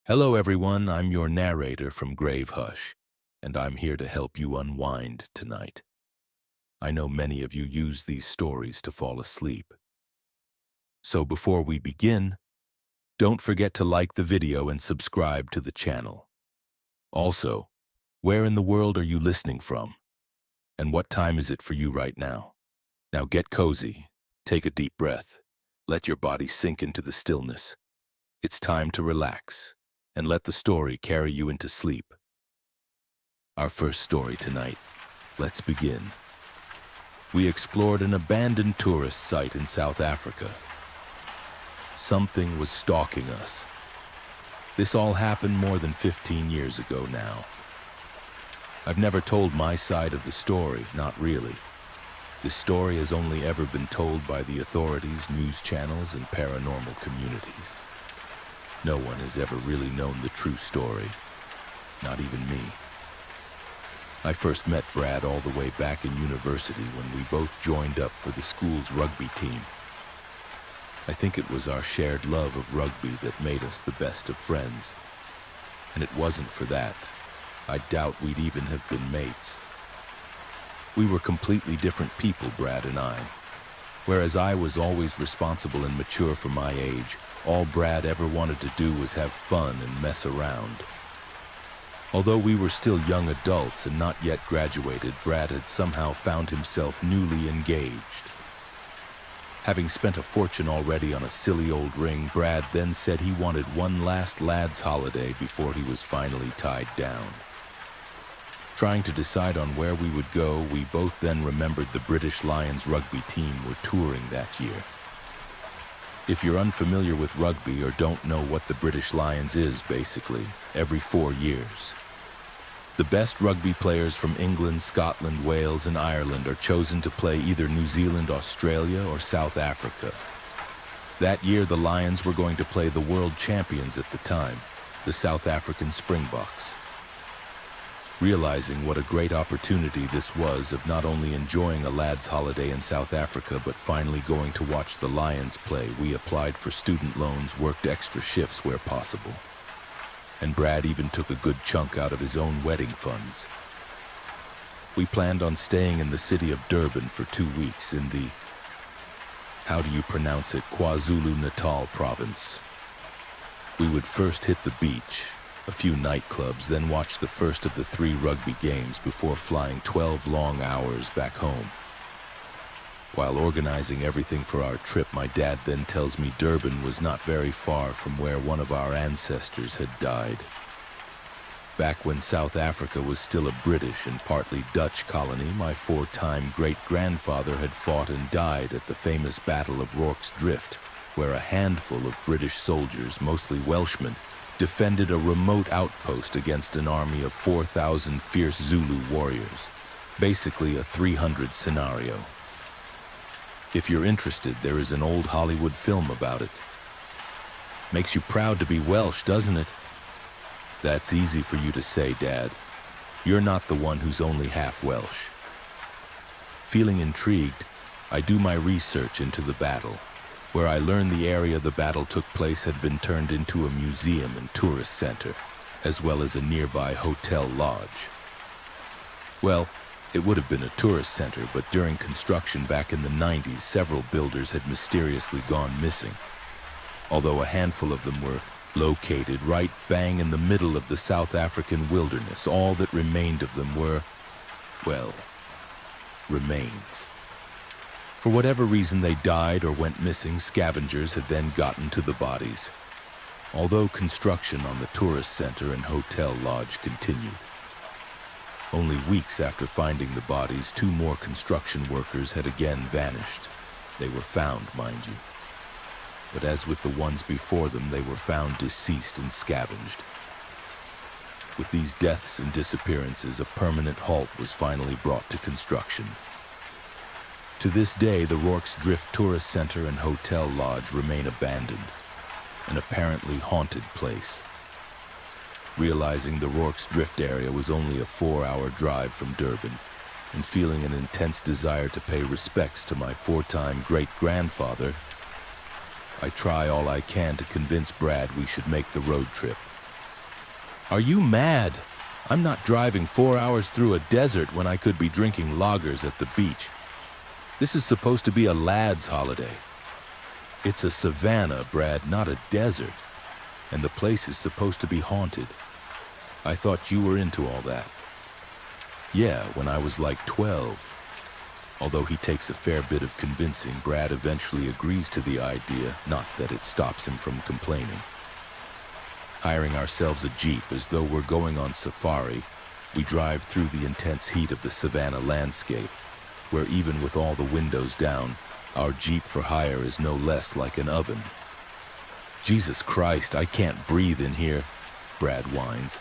Hello, everyone. I'm your narrator from Grave Hush, and I'm here to help you unwind tonight. I know many of you use these stories to fall asleep. So before we begin, don't forget to like the video and subscribe to the channel. Also, where in the world are you listening from? And what time is it for you right now? Now get cozy, take a deep breath, let your body sink into the stillness. It's time to relax and let the story carry you into sleep. Our first story tonight. Let's begin. We explored an abandoned tourist site in South Africa. Something was stalking us. This all happened more than 15 years ago now. I've never told my side of the story, not really. This story has only ever been told by the authorities, news channels, and paranormal communities. No one has ever really known the true story, not even me. I first met Brad all the way back in university when we both joined up for the school's rugby team. I think it was our shared love of rugby that made us the best of friends. And it wasn't for that, I doubt we'd even have been mates. We were completely different people, Brad and I. Whereas I was always responsible and mature for my age, all Brad ever wanted to do was have fun and mess around. Although we were still young adults and not yet graduated, Brad had somehow found himself newly engaged. Having spent a fortune already on a silly old ring, Brad then said he wanted one last lad's holiday before he was finally tied down. Trying to decide on where we would go, we both then remembered the British Lions rugby team were touring that year. If you're unfamiliar with rugby or don't know what the British Lions is, basically, every 4 years, the best rugby players from England, Scotland, Wales, and Ireland are chosen to play either New Zealand, Australia, or South Africa. That year, the Lions were going to play the world champions at the time, the South African Springboks. Realizing what a great opportunity this was of not only enjoying a lad's holiday in South Africa, but finally going to watch the Lions play, we applied for student loans, worked extra shifts where possible. And Brad even took a good chunk out of his own wedding funds. We planned on staying in the city of Durban for 2 weeks in the, how do you pronounce it, KwaZulu-Natal province. We would first hit the beach, a few nightclubs, then watch the first of the 3 rugby games before flying 12 long hours back home. While organizing everything for our trip, my dad then tells me Durban was not very far from where one of our ancestors had died. Back when South Africa was still a British and partly Dutch colony, my 4-time great-grandfather had fought and died at the famous Battle of Rorke's Drift, where a handful of British soldiers, mostly Welshmen, defended a remote outpost against an army of 4,000 fierce Zulu warriors. Basically a 300 scenario. If you're interested, there is an old Hollywood film about it. Makes you proud to be Welsh, doesn't it? That's easy for you to say, Dad. You're not the one who's only half Welsh. Feeling intrigued, I do my research into the battle, where I learned the area the battle took place had been turned into a museum and tourist center, as well as a nearby hotel lodge. Well, it would have been a tourist center, but during construction back in the 90s, several builders had mysteriously gone missing, although a handful of them were located right bang in the middle of the South African wilderness. All that remained of them were, well, remains. For whatever reason they died or went missing, scavengers had then gotten to the bodies, although construction on the tourist center and hotel lodge continued. Only weeks after finding the bodies, 2 more construction workers had again vanished. They were found, mind you. But as with the ones before them, they were found deceased and scavenged. With these deaths and disappearances, a permanent halt was finally brought to construction. To this day, the Rorke's Drift Tourist Center and Hotel Lodge remain abandoned, an apparently haunted place. Realizing the Rorke's Drift area was only a 4-hour drive from Durban, and feeling an intense desire to pay respects to my 4-time great-grandfather, I try all I can to convince Brad we should make the road trip. Are you mad? I'm not driving 4 hours through a desert when I could be drinking lagers at the beach. This is supposed to be a lad's holiday. It's a savanna, Brad, not a desert. And the place is supposed to be haunted. I thought you were into all that. Yeah, when I was like 12. Although he takes a fair bit of convincing, Brad eventually agrees to the idea, not that it stops him from complaining. Hiring ourselves a Jeep as though we're going on safari, we drive through the intense heat of the savanna landscape, where even with all the windows down, our Jeep for hire is no less like an oven. Jesus Christ, I can't breathe in here, Brad whines.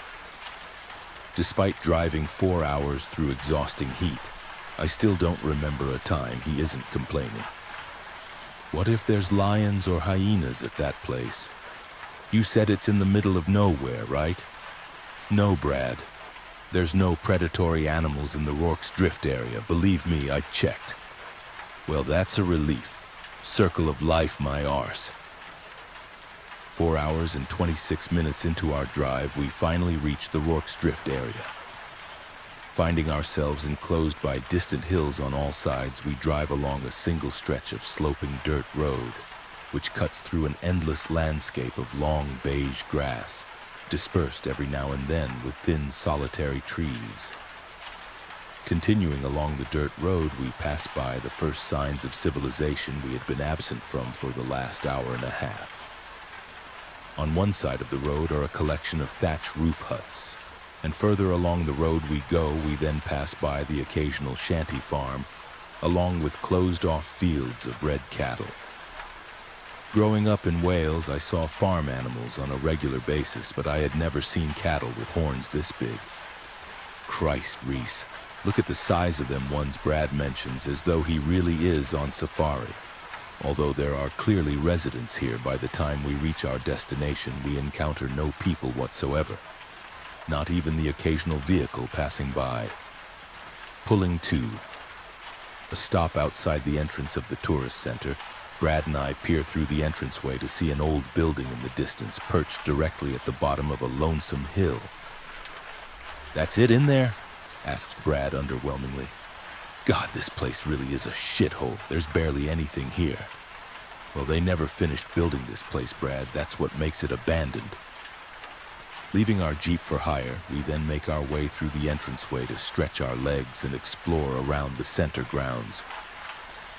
Despite driving 4 hours through exhausting heat, I still don't remember a time he isn't complaining. What if there's lions or hyenas at that place? You said it's in the middle of nowhere, right? No, Brad. There's no predatory animals in the Rorke's Drift area. Believe me, I checked. Well, that's a relief. Circle of life, my arse. 4 hours and 26 minutes into our drive, we finally reach the Rorke's Drift area. Finding ourselves enclosed by distant hills on all sides, we drive along a single stretch of sloping dirt road, which cuts through an endless landscape of long beige grass, dispersed every now and then with thin solitary trees. Continuing along the dirt road, we pass by the first signs of civilization we had been absent from for the last hour and a half. On one side of the road are a collection of thatch roof huts, and further along the road we go, we then pass by the occasional shanty farm, along with closed-off fields of red cattle. Growing up in Wales, I saw farm animals on a regular basis, but I had never seen cattle with horns this big. Christ, Reese, look at the size of them ones Brad mentions, as though he really is on safari. Although there are clearly residents here, by the time we reach our destination, we encounter no people whatsoever. Not even the occasional vehicle passing by. Pulling to. A stop outside the entrance of the tourist center, Brad and I peer through the entranceway to see an old building in the distance perched directly at the bottom of a lonesome hill. "That's it in there?" asks Brad underwhelmingly. "God, this place really is a shithole. There's barely anything here." "Well, they never finished building this place, Brad. That's what makes it abandoned." Leaving our Jeep for hire, we then make our way through the entranceway to stretch our legs and explore around the center grounds.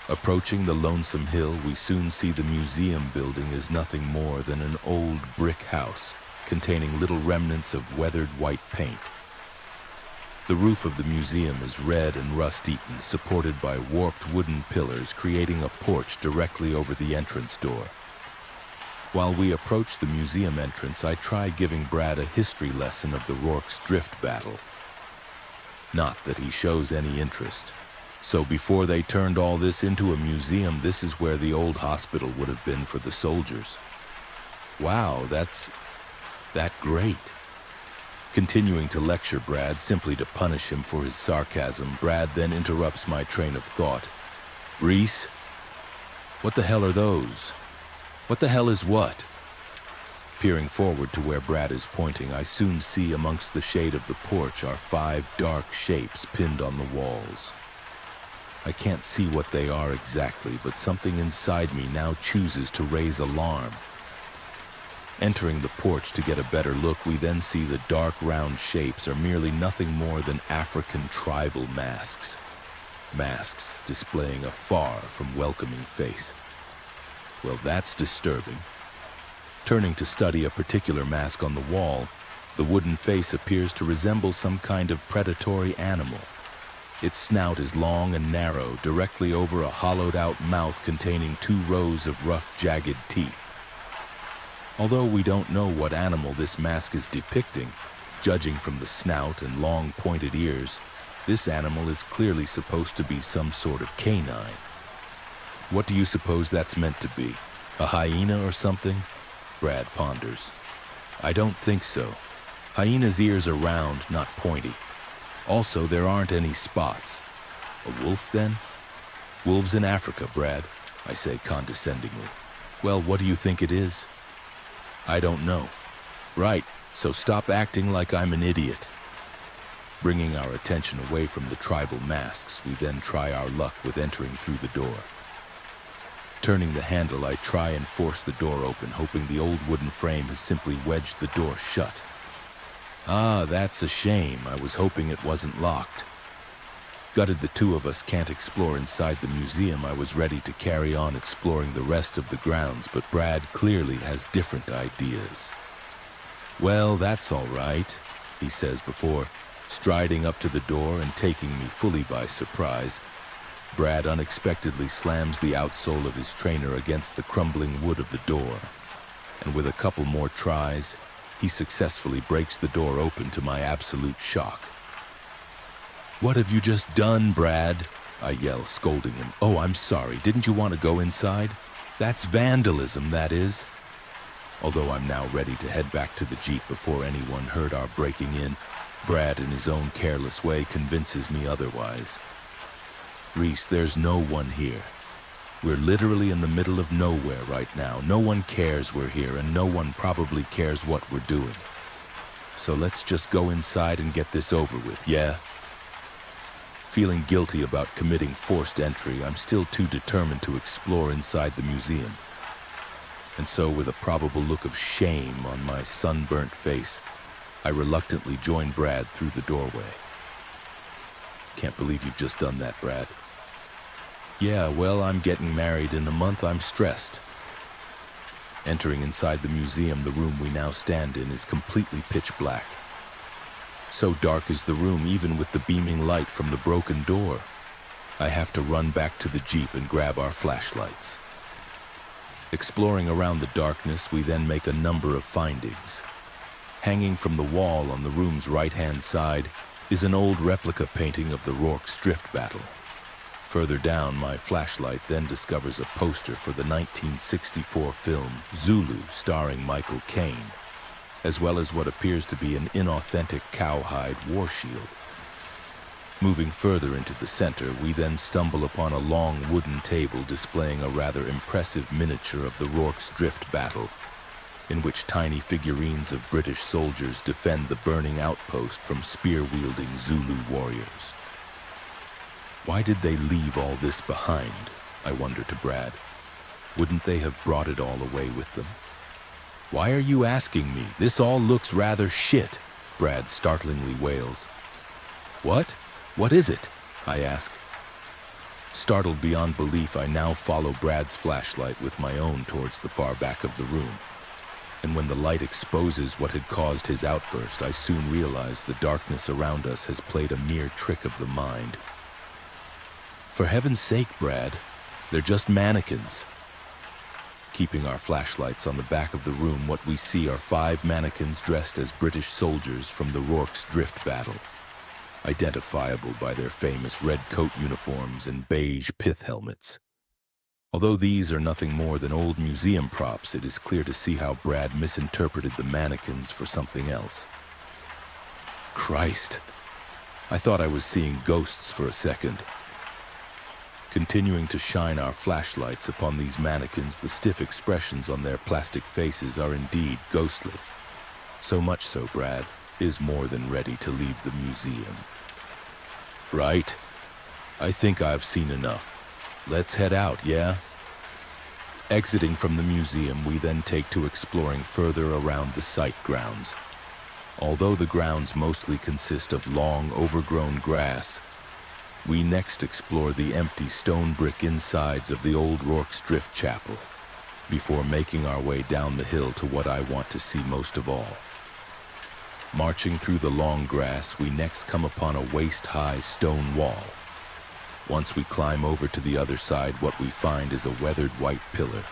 Approaching the lonesome hill, we soon see the museum building is nothing more than an old brick house containing little remnants of weathered white paint. The roof of the museum is red and rust-eaten, supported by warped wooden pillars, creating a porch directly over the entrance door. While we approach the museum entrance, I try giving Brad a history lesson of the Rorke's Drift battle. Not that he shows any interest. So before they turned all this into a museum, this is where the old hospital would have been for the soldiers. Wow, that's great. Continuing to lecture Brad simply to punish him for his sarcasm, Brad then interrupts my train of thought. "Reese, what the hell are those? What the hell is what?" Peering forward to where Brad is pointing, I soon see amongst the shade of the porch are 5 dark shapes pinned on the walls. I can't see what they are exactly, but something inside me now chooses to raise alarm. Entering the porch to get a better look, we then see the dark round shapes are merely nothing more than African tribal masks. Masks displaying a far from welcoming face. Well, that's disturbing. Turning to study a particular mask on the wall, the wooden face appears to resemble some kind of predatory animal. Its snout is long and narrow, directly over a hollowed-out mouth containing 2 rows of rough, jagged teeth. Although we don't know what animal this mask is depicting, judging from the snout and long, pointed ears, this animal is clearly supposed to be some sort of canine. What do you suppose that's meant to be? A hyena or something? Brad ponders. I don't think so. Hyena's ears are round, not pointy. Also, there aren't any spots. A wolf, then? Wolves in Africa, Brad, I say condescendingly. Well, what do you think it is? I don't know. Right, So stop acting like I'm an idiot. Bringing our attention away from the tribal masks, we then try our luck with entering through the door. Turning the handle, I try and force the door open, hoping the old wooden frame has simply wedged the door shut. Ah, that's a shame. I was hoping it wasn't locked. Gutted the two of us can't explore inside the museum, I was ready to carry on exploring the rest of the grounds, but Brad clearly has different ideas. Well, that's all right, he says before striding up to the door and taking me fully by surprise. Brad unexpectedly slams the outsole of his trainer against the crumbling wood of the door, and with a couple more tries, he successfully breaks the door open to my absolute shock. "What have you just done, Brad?" I yell, scolding him. "Oh, I'm sorry. Didn't you want to go inside? That's vandalism, that is." Although I'm now ready to head back to the Jeep before anyone heard our breaking in, Brad, in his own careless way, convinces me otherwise. "Reese, there's no one here. We're literally in the middle of nowhere right now. No one cares we're here, and no one probably cares what we're doing. So let's just go inside and get this over with, yeah?" Feeling guilty about committing forced entry, I'm still too determined to explore inside the museum. And so, with a probable look of shame on my sunburnt face, I reluctantly join Brad through the doorway. "Can't believe you've just done that, Brad." "Yeah, well, I'm getting married in a month. I'm stressed." Entering inside the museum, the room we now stand in is completely pitch black. So dark is the room, even with the beaming light from the broken door. I have to run back to the Jeep and grab our flashlights. Exploring around the darkness, we then make a number of findings. Hanging from the wall on the room's right-hand side is an old replica painting of the Rorke's Drift battle. Further down, my flashlight then discovers a poster for the 1964 film Zulu, starring Michael Caine, as well as what appears to be an inauthentic cowhide war shield. Moving further into the center, we then stumble upon a long wooden table displaying a rather impressive miniature of the Rorke's Drift battle, in which tiny figurines of British soldiers defend the burning outpost from spear-wielding Zulu warriors. Why did they leave all this behind? I wonder to Brad. Wouldn't they have brought it all away with them? "Why are you asking me? This all looks rather shit," Brad startlingly wails. "What? What is it?" I ask. Startled beyond belief, I now follow Brad's flashlight with my own towards the far back of the room. And when the light exposes what had caused his outburst, I soon realize the darkness around us has played a mere trick of the mind. "For heaven's sake, Brad, they're just mannequins." Keeping our flashlights on the back of the room, what we see are 5 mannequins dressed as British soldiers from the Rorke's Drift battle, identifiable by their famous red coat uniforms and beige pith helmets. Although these are nothing more than old museum props, it is clear to see how Brad misinterpreted the mannequins for something else. Christ, I thought I was seeing ghosts for a second. Continuing to shine our flashlights upon these mannequins, the stiff expressions on their plastic faces are indeed ghostly. So much so, Brad is more than ready to leave the museum. "Right. I think I've seen enough. Let's head out, yeah?" Exiting from the museum, we then take to exploring further around the site grounds. Although the grounds mostly consist of long, overgrown grass, we next explore the empty stone brick insides of the old Rorke's Drift chapel, before making our way down the hill to what I want to see most of all. Marching through the long grass, we next come upon a waist-high stone wall. Once we climb over to the other side, what we find is a weathered white pillar,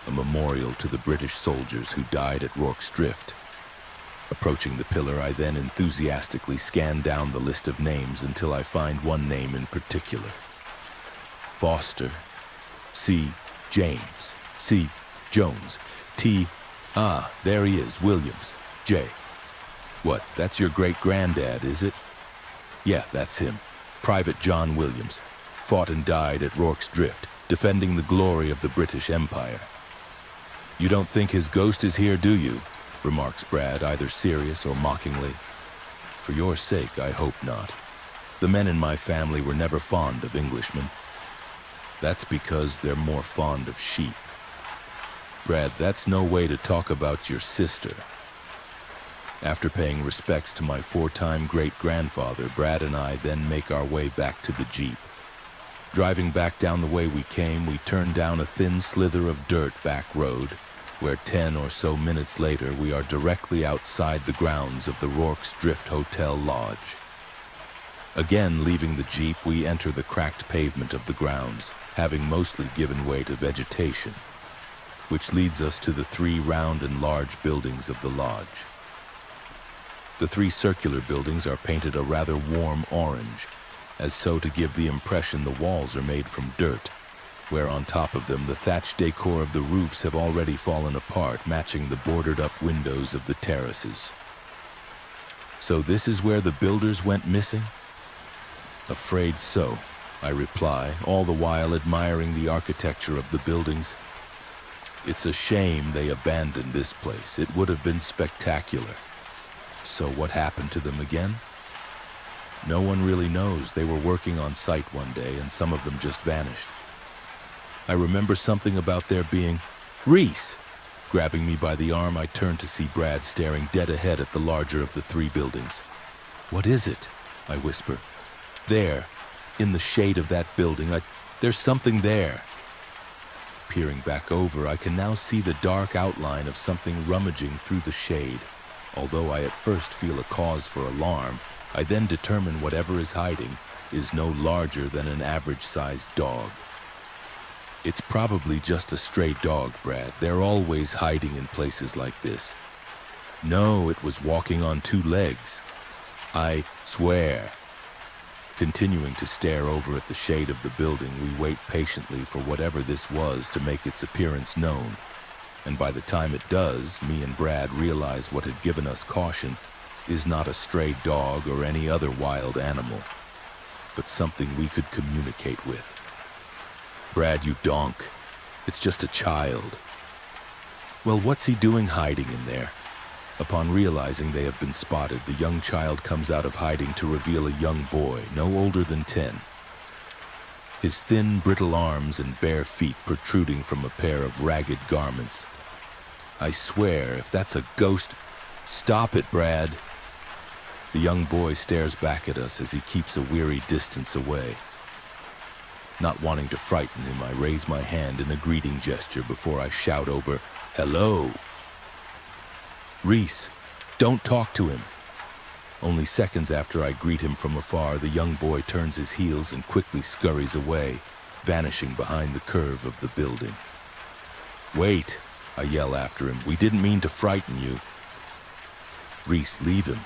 a memorial to the British soldiers who died at Rorke's Drift. Approaching the pillar, I then enthusiastically scan down the list of names until I find one name in particular. Foster, C. James, C. Jones, T. There he is, Williams, J. What, that's your great-granddad, is it? Yeah, that's him. Private John Williams. Fought and died at Rorke's Drift, defending the glory of the British Empire. You don't think his ghost is here, do you? remarks Brad, either serious or mockingly. For your sake, I hope not. The men in my family were never fond of Englishmen. That's because they're more fond of sheep. Brad, that's no way to talk about your sister. After paying respects to my 4-time great-grandfather, Brad and I then make our way back to the Jeep. Driving back down the way we came, we turn down a thin slither of dirt back road, where 10 or so minutes later we are directly outside the grounds of the Rorke's Drift Hotel Lodge. Again, leaving the Jeep, we enter the cracked pavement of the grounds, having mostly given way to vegetation, which leads us to the 3 round and large buildings of the lodge. The 3 circular buildings are painted a rather warm orange, as so to give the impression the walls are made from dirt, where on top of them the thatched decor of the roofs have already fallen apart, matching the boarded-up windows of the terraces. So this is where the builders went missing? Afraid so, I reply, all the while admiring the architecture of the buildings. It's a shame they abandoned this place. It would have been spectacular. So what happened to them again? No one really knows. They were working on site one day and some of them just vanished. I remember something about there being... Reese! Grabbing me by the arm, I turn to see Brad staring dead ahead at the larger of the 3 buildings. What is it? I whisper. There, in the shade of that building, there's something there. Peering back over, I can now see the dark outline of something rummaging through the shade. Although I at first feel a cause for alarm, I then determine whatever is hiding is no larger than an average-sized dog. It's probably just a stray dog, Brad. They're always hiding in places like this. No, it was walking on 2 legs. I swear. Continuing to stare over at the shade of the building, we wait patiently for whatever this was to make its appearance known. And by the time it does, me and Brad realize what had given us caution is not a stray dog or any other wild animal, but something we could communicate with. Brad, you donk. It's just a child. Well, what's he doing hiding in there? Upon realizing they have been spotted, the young child comes out of hiding to reveal a young boy, no older than 10. His thin, brittle arms and bare feet protruding from a pair of ragged garments. I swear, if that's a ghost... Stop it, Brad. The young boy stares back at us as he keeps a weary distance away. Not wanting to frighten him, I raise my hand in a greeting gesture before I shout over, "Hello!" Reese, don't talk to him. Only seconds after I greet him from afar, the young boy turns his heels and quickly scurries away, vanishing behind the curve of the building. Wait, I yell after him. We didn't mean to frighten you. Reese, leave him.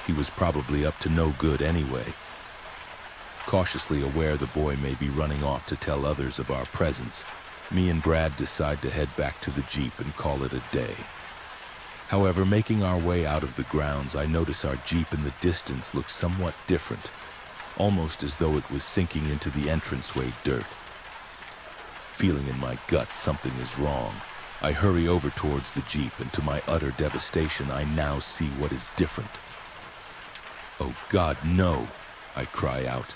He was probably up to no good anyway. Cautiously aware the boy may be running off to tell others of our presence, me and Brad decide to head back to the Jeep and call it a day. However, making our way out of the grounds, I notice our Jeep in the distance looks somewhat different, almost as though it was sinking into the entranceway dirt. Feeling in my gut something is wrong, I hurry over towards the Jeep, and to my utter devastation, I now see what is different. Oh God, no, I cry out.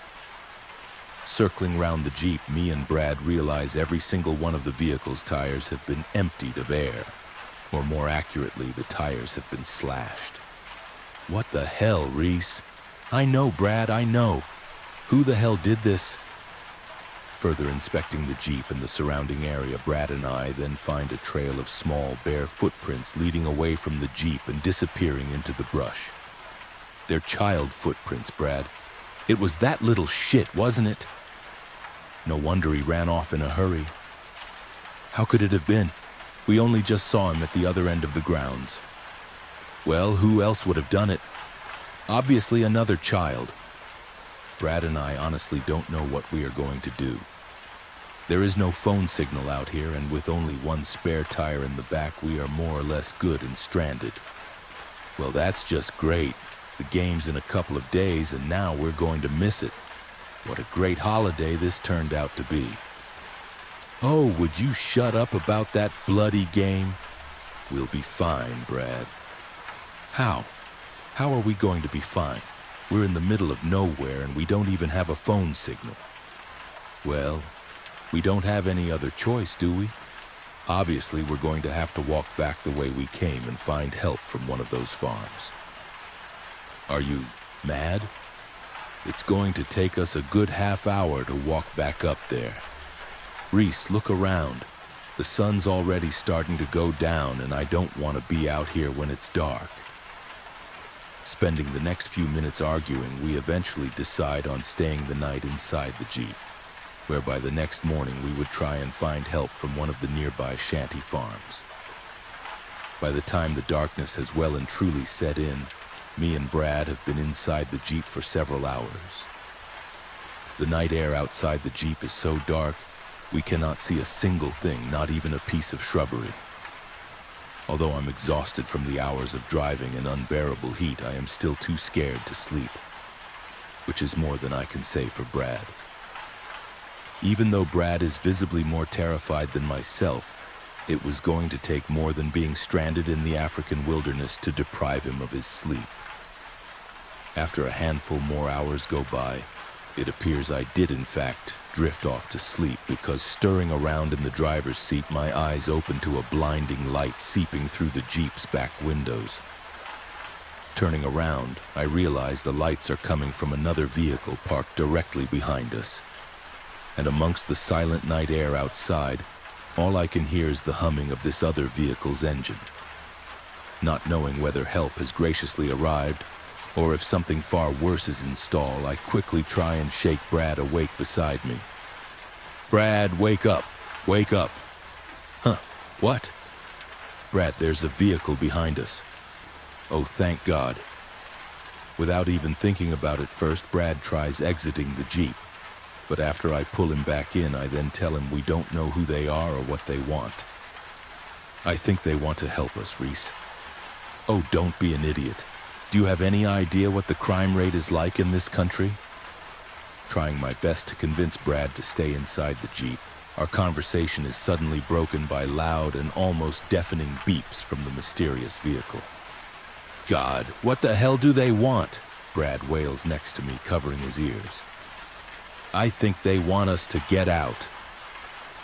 Circling round the Jeep, me and Brad realize every single one of the vehicle's tires have been emptied of air. Or more accurately, the tires have been slashed. What the hell, Reese? I know, Brad, I know. Who the hell did this? Further inspecting the Jeep and the surrounding area, Brad and I then find a trail of small, bare footprints leading away from the Jeep and disappearing into the brush. They're child footprints, Brad. It was that little shit, wasn't it? No wonder he ran off in a hurry. How could it have been? We only just saw him at the other end of the grounds. Well, who else would have done it? Obviously another child. Brad and I honestly don't know what we are going to do. There is no phone signal out here, and with only one spare tire in the back, we are more or less good and stranded. Well, that's just great. The game's in a couple of days, and now we're going to miss it. What a great holiday this turned out to be. Oh, would you shut up about that bloody game? We'll be fine, Brad. How? How are we going to be fine? We're in the middle of nowhere and we don't even have a phone signal. Well, we don't have any other choice, do we? Obviously, we're going to have to walk back the way we came and find help from one of those farms. Are you mad? It's going to take us a good half hour to walk back up there. Reese, look around. The sun's already starting to go down and I don't want to be out here when it's dark. Spending the next few minutes arguing, we eventually decide on staying the night inside the Jeep, where by the next morning we would try and find help from one of the nearby shanty farms. By the time the darkness has well and truly set in, me and Brad have been inside the Jeep for several hours. The night air outside the Jeep is so dark, we cannot see a single thing, not even a piece of shrubbery. Although I'm exhausted from the hours of driving and unbearable heat, I am still too scared to sleep, which is more than I can say for Brad. Even though Brad is visibly more terrified than myself, it was going to take more than being stranded in the African wilderness to deprive him of his sleep. After a handful more hours go by, it appears I did in fact drift off to sleep because stirring around in the driver's seat, my eyes opened to a blinding light seeping through the Jeep's back windows. Turning around, I realize the lights are coming from another vehicle parked directly behind us. And amongst the silent night air outside, all I can hear is the humming of this other vehicle's engine. Not knowing whether help has graciously arrived, or if something far worse is in stall, I quickly try and shake Brad awake beside me. Brad, wake up! Wake up! Huh, what? Brad, there's a vehicle behind us. Oh, thank God. Without even thinking about it first, Brad tries exiting the Jeep. But after I pull him back in, I then tell him we don't know who they are or what they want. I think they want to help us, Reese. Oh, don't be an idiot. Do you have any idea what the crime rate is like in this country? Trying my best to convince Brad to stay inside the Jeep, our conversation is suddenly broken by loud and almost deafening beeps from the mysterious vehicle. God, what the hell do they want? Brad wails next to me, covering his ears. I think they want us to get out.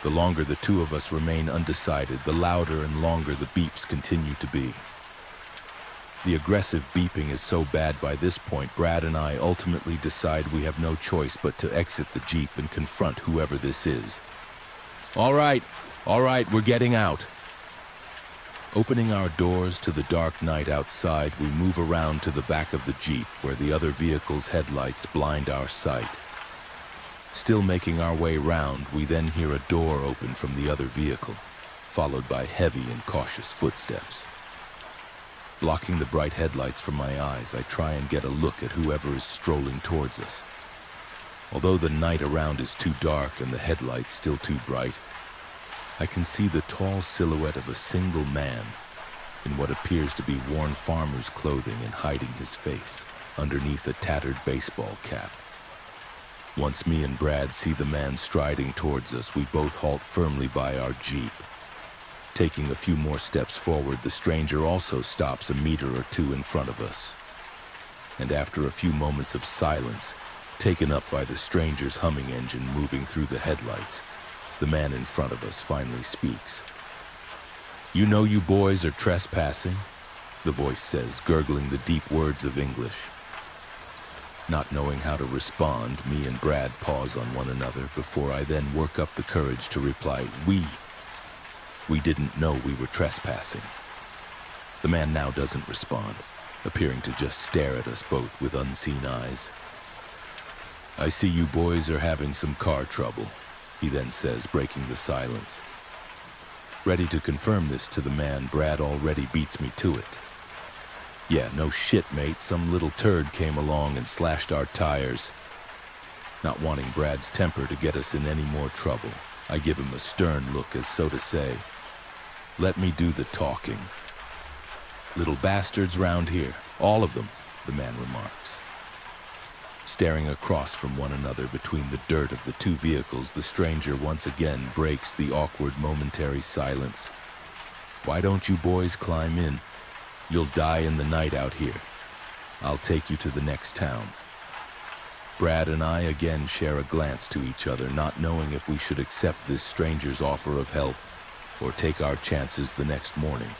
The longer the two of us remain undecided, the louder and longer the beeps continue to be. The aggressive beeping is so bad by this point, Brad and I ultimately decide we have no choice but to exit the Jeep and confront whoever this is. All right, we're getting out. Opening our doors to the dark night outside, we move around to the back of the Jeep where the other vehicle's headlights blind our sight. Still making our way round, we then hear a door open from the other vehicle, followed by heavy and cautious footsteps. Blocking the bright headlights from my eyes, I try and get a look at whoever is strolling towards us. Although the night around is too dark and the headlights still too bright, I can see the tall silhouette of a single man in what appears to be worn farmer's clothing and hiding his face underneath a tattered baseball cap. Once me and Brad see the man striding towards us, we both halt firmly by our Jeep. Taking a few more steps forward, the stranger also stops a meter or two in front of us. And after a few moments of silence, taken up by the stranger's humming engine moving through the headlights, the man in front of us finally speaks. "You know you boys are trespassing," the voice says, gurgling the deep words of English. Not knowing how to respond, me and Brad pause on one another before I then work up the courage to reply, We didn't know we were trespassing. The man now doesn't respond, appearing to just stare at us both with unseen eyes. "I see you boys are having some car trouble," he then says, breaking the silence. Ready to confirm this to the man, Brad already beats me to it. "Yeah, no shit, mate. Some little turd came along and slashed our tires." Not wanting Brad's temper to get us in any more trouble, I give him a stern look as so to say, "Let me do the talking." "Little bastards round here, all of them," the man remarks. Staring across from one another between the dirt of the two vehicles, the stranger once again breaks the awkward momentary silence. Why don't you boys climb in? You'll die in the night out here. I'll take you to the next town. Brad and I again share a glance to each other, not knowing if we should accept this stranger's offer of help or take our chances the next morning.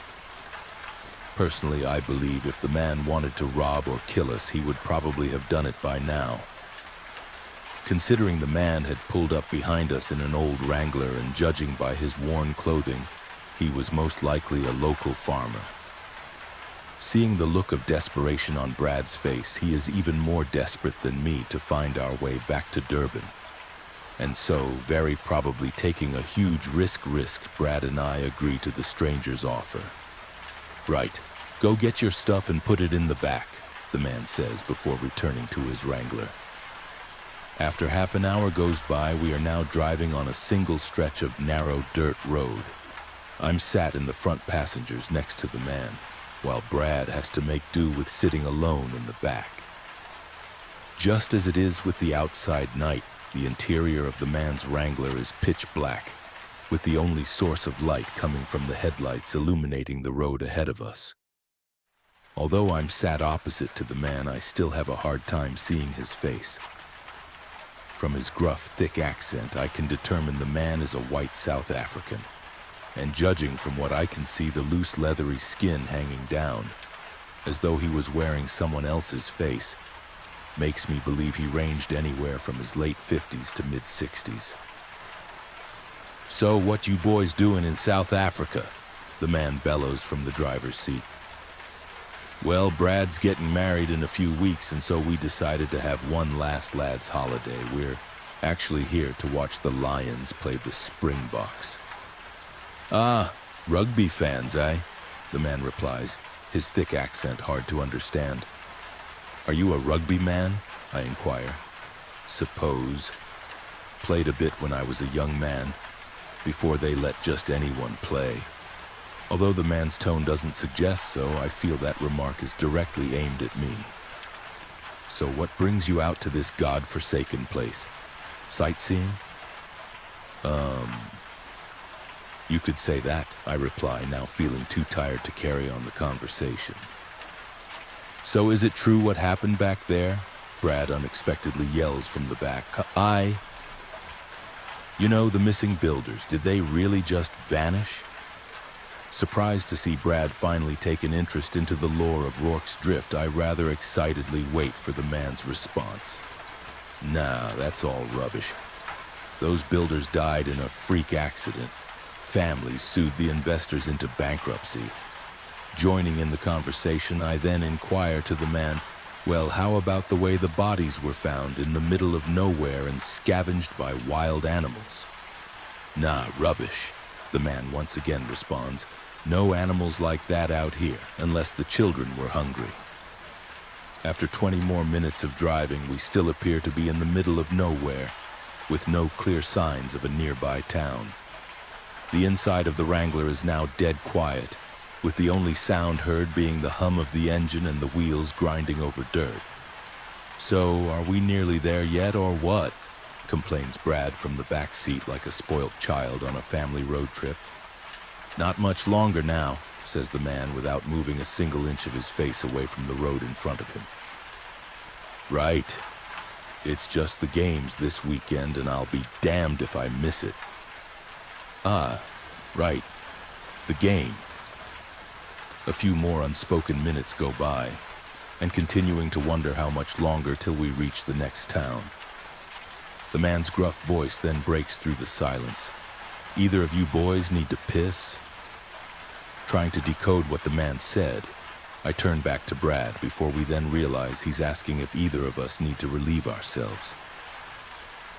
Personally, I believe if the man wanted to rob or kill us, he would probably have done it by now. Considering the man had pulled up behind us in an old Wrangler and judging by his worn clothing, he was most likely a local farmer. Seeing the look of desperation on Brad's face, he is even more desperate than me to find our way back to Durban. And so, very probably taking a huge risk, Brad and I agree to the stranger's offer. Right, go get your stuff and put it in the back, the man says before returning to his Wrangler. After half an hour goes by, we are now driving on a single stretch of narrow dirt road. I'm sat in the front passengers next to the man, while Brad has to make do with sitting alone in the back. Just as it is with the outside night, the interior of the man's Wrangler is pitch black, with the only source of light coming from the headlights illuminating the road ahead of us. Although I'm sat opposite to the man, I still have a hard time seeing his face. From his gruff, thick accent, I can determine the man is a white South African. And judging from what I can see, the loose, leathery skin hanging down, as though he was wearing someone else's face, makes me believe he ranged anywhere from his late 50s to mid-60s. "So what you boys doing in South Africa?" the man bellows from the driver's seat. "Well, Brad's getting married in a few weeks, and so we decided to have one last lad's holiday. We're actually here to watch the Lions play the Springboks." "Ah, rugby fans, eh?" the man replies, his thick accent hard to understand. "Are you a rugby man?" I inquire. "Suppose. Played a bit when I was a young man, before they let just anyone play." Although the man's tone doesn't suggest so, I feel that remark is directly aimed at me. "So what brings you out to this god-forsaken place? Sightseeing?" You could say that," I reply, now feeling too tired to carry on the conversation. "So is it true what happened back there?" Brad unexpectedly yells from the back. You know, the missing builders, did they really just vanish?" Surprised to see Brad finally take an interest into the lore of Rorke's Drift, I rather excitedly wait for the man's response. "Nah, that's all rubbish. Those builders died in a freak accident. Families sued the investors into bankruptcy." Joining in the conversation, I then inquire to the man, "Well, how about the way the bodies were found in the middle of nowhere and scavenged by wild animals?" "Nah, rubbish," the man once again responds. "No animals like that out here, unless the children were hungry." After 20 more minutes of driving, we still appear to be in the middle of nowhere, with no clear signs of a nearby town. The inside of the Wrangler is now dead quiet, with the only sound heard being the hum of the engine and the wheels grinding over dirt. "So, are we nearly there yet, or what?" complains Brad from the back seat like a spoilt child on a family road trip. "Not much longer now," says the man without moving a single inch of his face away from the road in front of him. "Right. It's just the games this weekend, and I'll be damned if I miss it." "Ah, right. The game." A few more unspoken minutes go by, and continuing to wonder how much longer till we reach the next town. The man's gruff voice then breaks through the silence. "Either of you boys need to piss?" Trying to decode what the man said, I turn back to Brad before we then realize he's asking if either of us need to relieve ourselves.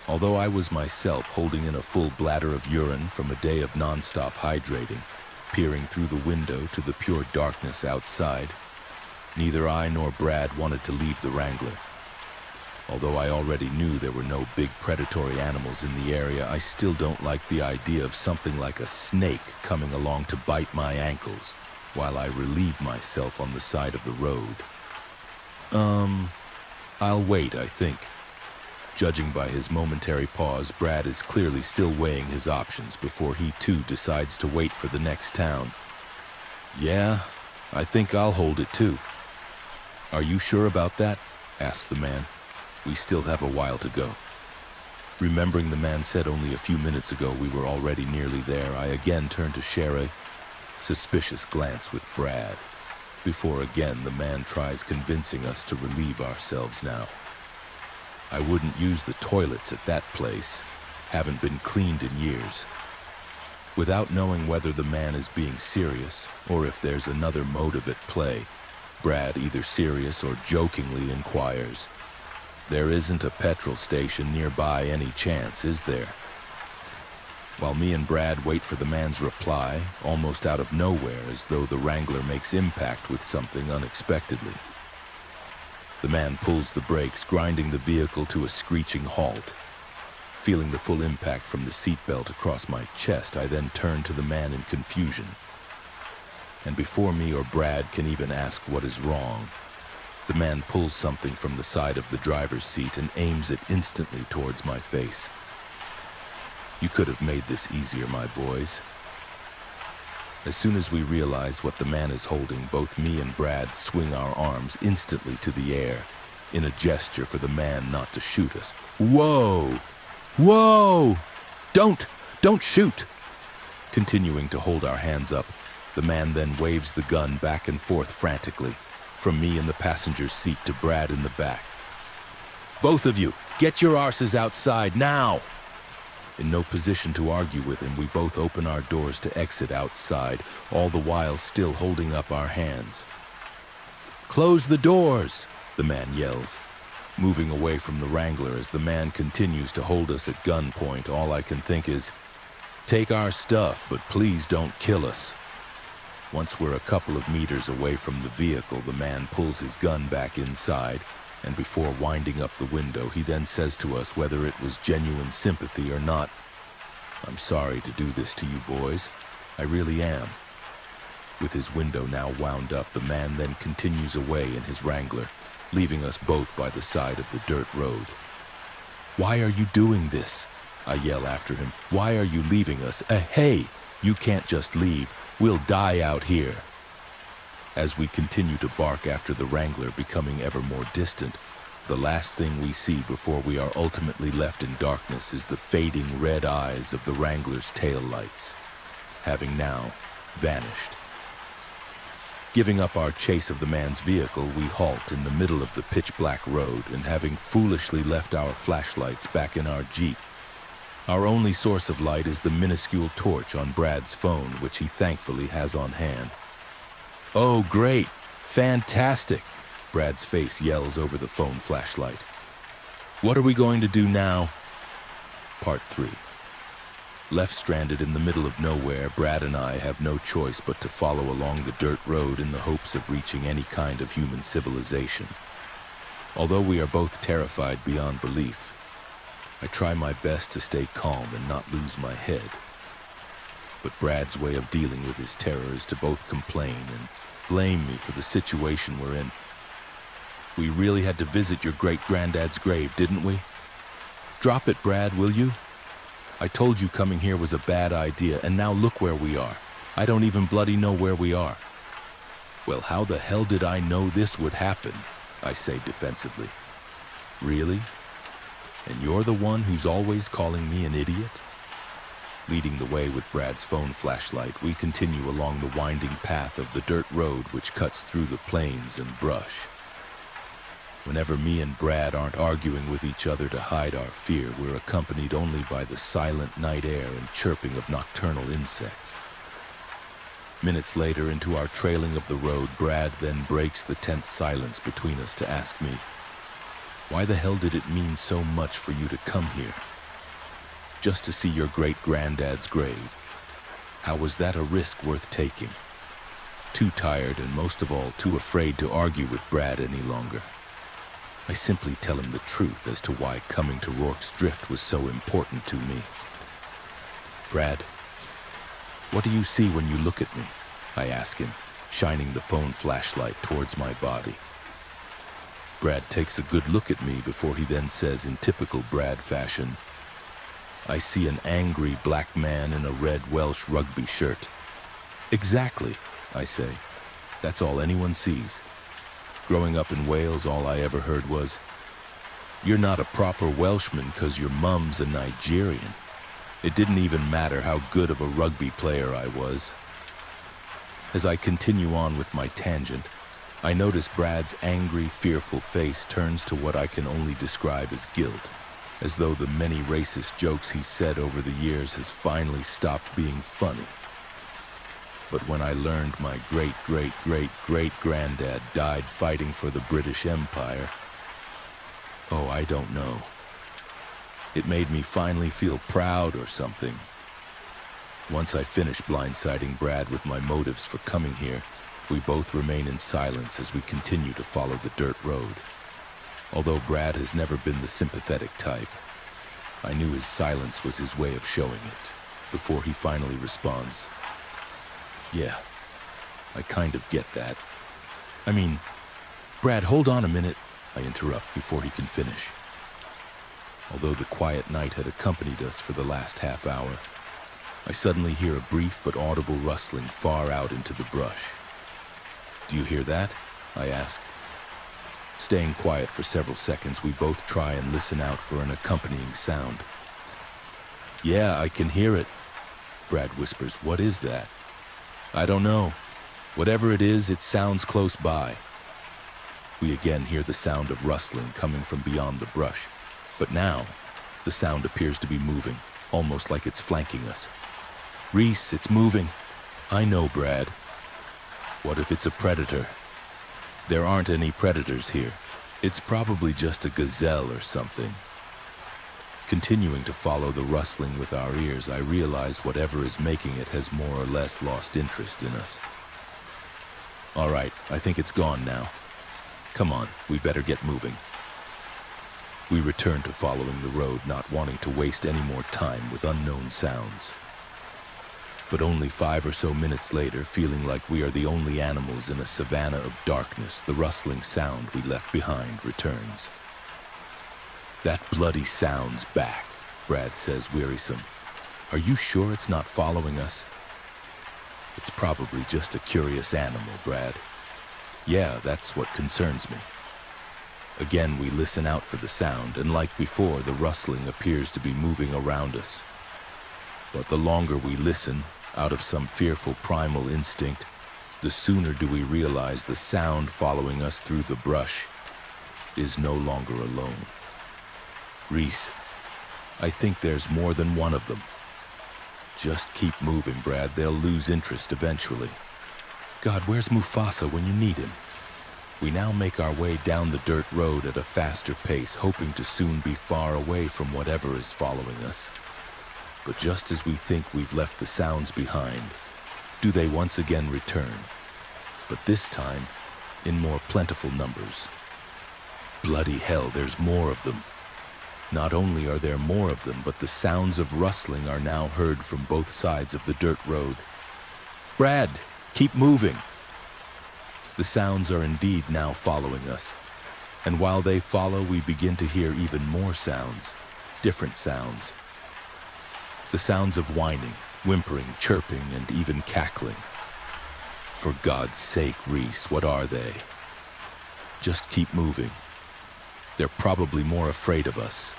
Although I was myself holding in a full bladder of urine from a day of non-stop hydrating, peering through the window to the pure darkness outside, neither I nor Brad wanted to leave the Wrangler. Although I already knew there were no big predatory animals in the area, I still don't like the idea of something like a snake coming along to bite my ankles while I relieve myself on the side of the road. I'll wait, I think." Judging by his momentary pause, Brad is clearly still weighing his options before he too decides to wait for the next town, Yeah, I think I'll hold it too. Are you sure about that? Asked the man. We still have a while to go. Remembering the man said only a few minutes ago we were already nearly there, I again turned to share a suspicious glance with Brad, before again the man tries convincing us to relieve ourselves now. I wouldn't use the toilets at that place. Haven't been cleaned in years. Without knowing whether the man is being serious or if there's another motive at play, Brad either serious or jokingly inquires, "There isn't a petrol station nearby any chance, is there?" While me and Brad wait for the man's reply, almost out of nowhere, as though the Wrangler makes impact with something unexpectedly. The man pulls the brakes, grinding the vehicle to a screeching halt. Feeling the full impact from the seatbelt across my chest, I then turn to the man in confusion. And before me or Brad can even ask what is wrong, the man pulls something from the side of the driver's seat and aims it instantly towards my face. You could have made this easier, my boys. As soon as we realize what the man is holding, both me and Brad swing our arms instantly to the air in a gesture for the man not to shoot us. Whoa! Whoa! Don't shoot! Continuing to hold our hands up, the man then waves the gun back and forth frantically, from me in the passenger's seat to Brad in the back. Both of you, get your arses outside now! In no position to argue with him, we both open our doors to exit outside, all the while still holding up our hands. "Close the doors!" the man yells. Moving away from the Wrangler as the man continues to hold us at gunpoint, all I can think is, "Take our stuff, but please don't kill us." Once we're a couple of meters away from the vehicle, the man pulls his gun back inside, and before winding up the window, he then says to us whether it was genuine sympathy or not, "I'm sorry to do this to you boys. I really am." With his window now wound up, the man then continues away in his Wrangler, leaving us both by the side of the dirt road. "Why are you doing this?" I yell after him. "Why are you leaving us? Hey, you can't just leave. We'll die out here." As we continue to bark after the Wrangler, becoming ever more distant, the last thing we see before we are ultimately left in darkness is the fading red eyes of the Wrangler's tail lights, having now vanished. Giving up our chase of the man's vehicle, we halt in the middle of the pitch-black road, and having foolishly left our flashlights back in our Jeep, our only source of light is the minuscule torch on Brad's phone, which he thankfully has on hand. "Oh, great! Fantastic!" Brad's face yells over the phone flashlight. "What are we going to do now?" Part 3. Left stranded in the middle of nowhere, Brad and I have no choice but to follow along the dirt road in the hopes of reaching any kind of human civilization. Although we are both terrified beyond belief, I try my best to stay calm and not lose my head. But Brad's way of dealing with his terror is to both complain and blame me for the situation we're in. "We really had to visit your great-granddad's grave, didn't we? Drop it, Brad, will you? I told you coming here was a bad idea, and now look where we are. I don't even bloody know where we are." "Well, how the hell did I know this would happen?" I say defensively. "Really? And you're the one who's always calling me an idiot?" Leading the way with Brad's phone flashlight, we continue along the winding path of the dirt road which cuts through the plains and brush. Whenever me and Brad aren't arguing with each other to hide our fear, we're accompanied only by the silent night air and chirping of nocturnal insects. Minutes later, into our trailing of the road, Brad then breaks the tense silence between us to ask me, "Why the hell did it mean so much for you to come here? Just to see your great-granddad's grave. How was that a risk worth taking?" Too tired and most of all too afraid to argue with Brad any longer, I simply tell him the truth as to why coming to Rorke's Drift was so important to me. "Brad, what do you see when you look at me?" I ask him, shining the phone flashlight towards my body. Brad takes a good look at me before he then says in typical Brad fashion, "I see an angry black man in a red Welsh rugby shirt." "Exactly. I say. That's all anyone sees. Growing up in Wales, all I ever heard was, "You're not a proper Welshman 'cause your mum's a Nigerian." It didn't even matter how good of a rugby player I was. As I continue on with my tangent, I notice Brad's angry, fearful face turns to what I can only describe as guilt, as though the many racist jokes he's said over the years has finally stopped being funny. But when I learned my great-great-great-great-granddad died fighting for the British Empire, oh, I don't know. It made me finally feel proud or something. Once I finish blindsiding Brad with my motives for coming here, we both remain in silence as we continue to follow the dirt road. Although Brad has never been the sympathetic type, I knew his silence was his way of showing it, before he finally responds, "Yeah, I kind of get that. I mean, Brad, hold on a minute," I interrupt before he can finish. Although the quiet night had accompanied us for the last half hour, I suddenly hear a brief but audible rustling far out into the brush. "Do you hear that?" I ask. Staying quiet for several seconds, we both try and listen out for an accompanying sound. "Yeah, I can hear it," Brad whispers. "What is that?" "I don't know. Whatever it is, it sounds close by." We again hear the sound of rustling coming from beyond the brush, but now the sound appears to be moving, almost like it's flanking us. "Reese, it's moving." "I know, Brad." "What if it's a predator?" "There aren't any predators here. It's probably just a gazelle or something." Continuing to follow the rustling with our ears, I realize whatever is making it has more or less lost interest in us. "All right, I think it's gone now. Come on, we better get moving." We return to following the road, not wanting to waste any more time with unknown sounds. But only 5 or so minutes later, feeling like we are the only animals in a savanna of darkness, the rustling sound we left behind returns. "That bloody sound's back," Brad says, wearisome. "Are you sure it's not following us?" "It's probably just a curious animal, Brad." "Yeah, that's what concerns me." Again, we listen out for the sound, and like before, the rustling appears to be moving around us. But the longer we listen, out of some fearful primal instinct, the sooner do we realize the sound following us through the brush is no longer alone. "Reese, I think there's more than one of them." "Just keep moving, Brad. They'll lose interest eventually." "God, where's Mufasa when you need him?" We now make our way down the dirt road at a faster pace, hoping to soon be far away from whatever is following us. But just as we think we've left the sounds behind, do they once again return, but this time in more plentiful numbers. Bloody hell, there's more of them. Not only are there more of them, but the sounds of rustling are now heard from both sides of the dirt road. "Brad, keep moving!" The sounds are indeed now following us, and while they follow, we begin to hear even more sounds, different sounds. The sounds of whining, whimpering, chirping, and even cackling. For God's sake, Reese, what are they? Just keep moving. They're probably more afraid of us.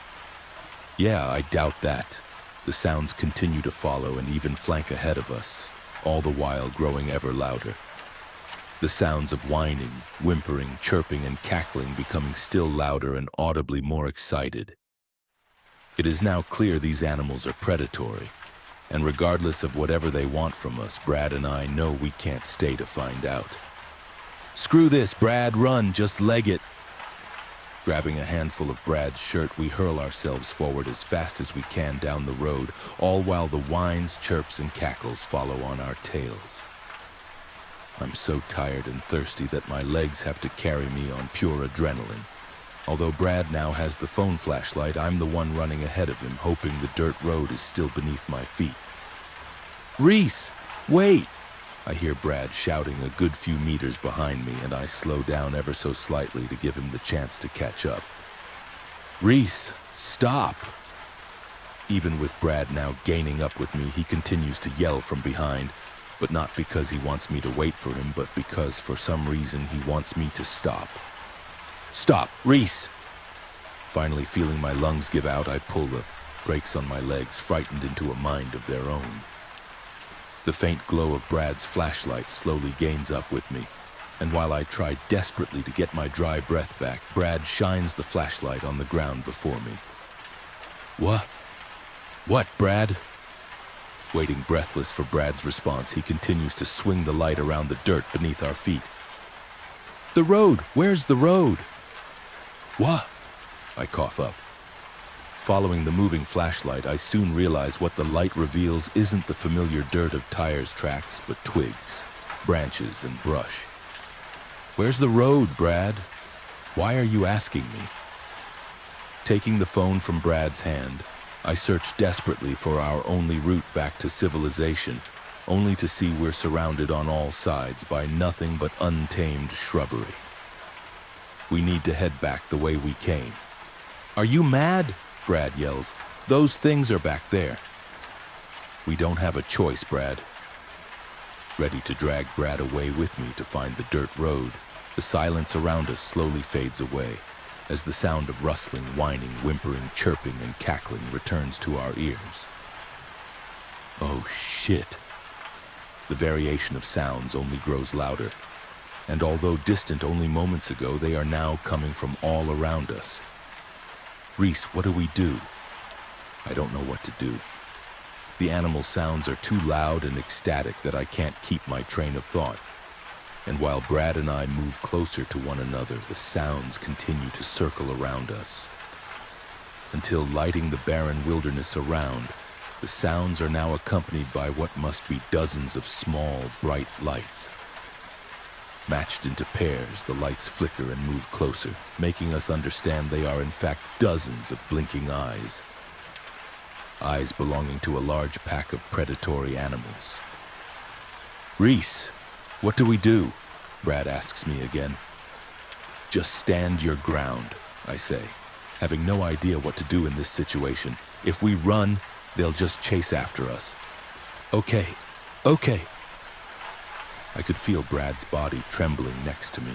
Yeah, I doubt that. The sounds continue to follow and even flank ahead of us, all the while growing ever louder. The sounds of whining, whimpering, chirping, and cackling becoming still louder and audibly more excited. It is now clear these animals are predatory, and regardless of whatever they want from us, Brad and I know we can't stay to find out. "Screw this, Brad, run, just leg it." Grabbing a handful of Brad's shirt, we hurl ourselves forward as fast as we can down the road, all while the whines, chirps, and cackles follow on our tails. I'm so tired and thirsty that my legs have to carry me on pure adrenaline. Although Brad now has the phone flashlight, I'm the one running ahead of him, hoping the dirt road is still beneath my feet. "Reese, wait!" I hear Brad shouting a good few meters behind me, and I slow down ever so slightly to give him the chance to catch up. "Reese, stop!" Even with Brad now gaining up with me, he continues to yell from behind. But not because he wants me to wait for him, but because for some reason he wants me to stop. Stop, Reese! Finally feeling my lungs give out, I pull the brakes on my legs, frightened into a mind of their own. The faint glow of Brad's flashlight slowly gains up with me, and while I try desperately to get my dry breath back, Brad shines the flashlight on the ground before me. What? What, Brad? Waiting breathless for Brad's response, he continues to swing the light around the dirt beneath our feet. The road! Where's the road? What? I cough up. Following the moving flashlight, I soon realize what the light reveals isn't the familiar dirt of tires' tracks, but twigs, branches, and brush. Where's the road, Brad? Why are you asking me? Taking the phone from Brad's hand, I search desperately for our only route back to civilization, only to see we're surrounded on all sides by nothing but untamed shrubbery. We need to head back the way we came. Are you mad? Brad yells. Those things are back there. We don't have a choice, Brad. Ready to drag Brad away with me to find the dirt road, the silence around us slowly fades away as the sound of rustling, whining, whimpering, chirping, and cackling returns to our ears. Oh, shit. The variation of sounds only grows louder, and although distant only moments ago, they are now coming from all around us. Reese, what do we do? I don't know what to do. The animal sounds are too loud and ecstatic that I can't keep my train of thought. And while Brad and I move closer to one another, the sounds continue to circle around us. Until lighting the barren wilderness around, the sounds are now accompanied by what must be dozens of small, bright lights. Matched into pairs, the lights flicker and move closer, making us understand they are in fact dozens of blinking eyes. Eyes belonging to a large pack of predatory animals. Reese, what do we do? Brad asks me again. Just stand your ground, I say, having no idea what to do in this situation. If we run, they'll just chase after us. Okay. I could feel Brad's body trembling next to me.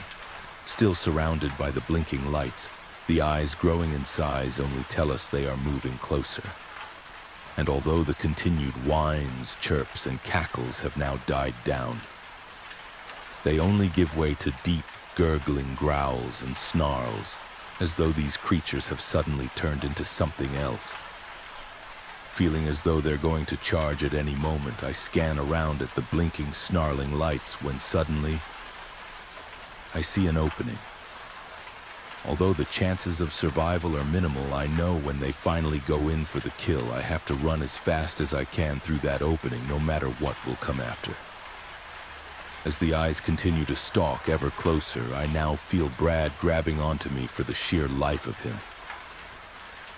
Still surrounded by the blinking lights, the eyes growing in size only tell us they are moving closer. And although the continued whines, chirps, and cackles have now died down, they only give way to deep, gurgling growls and snarls, as though these creatures have suddenly turned into something else. Feeling as though they're going to charge at any moment, I scan around at the blinking, snarling lights when suddenly I see an opening. Although the chances of survival are minimal, I know when they finally go in for the kill, I have to run as fast as I can through that opening, no matter what will come after. As the eyes continue to stalk ever closer, I now feel Brad grabbing onto me for the sheer life of him.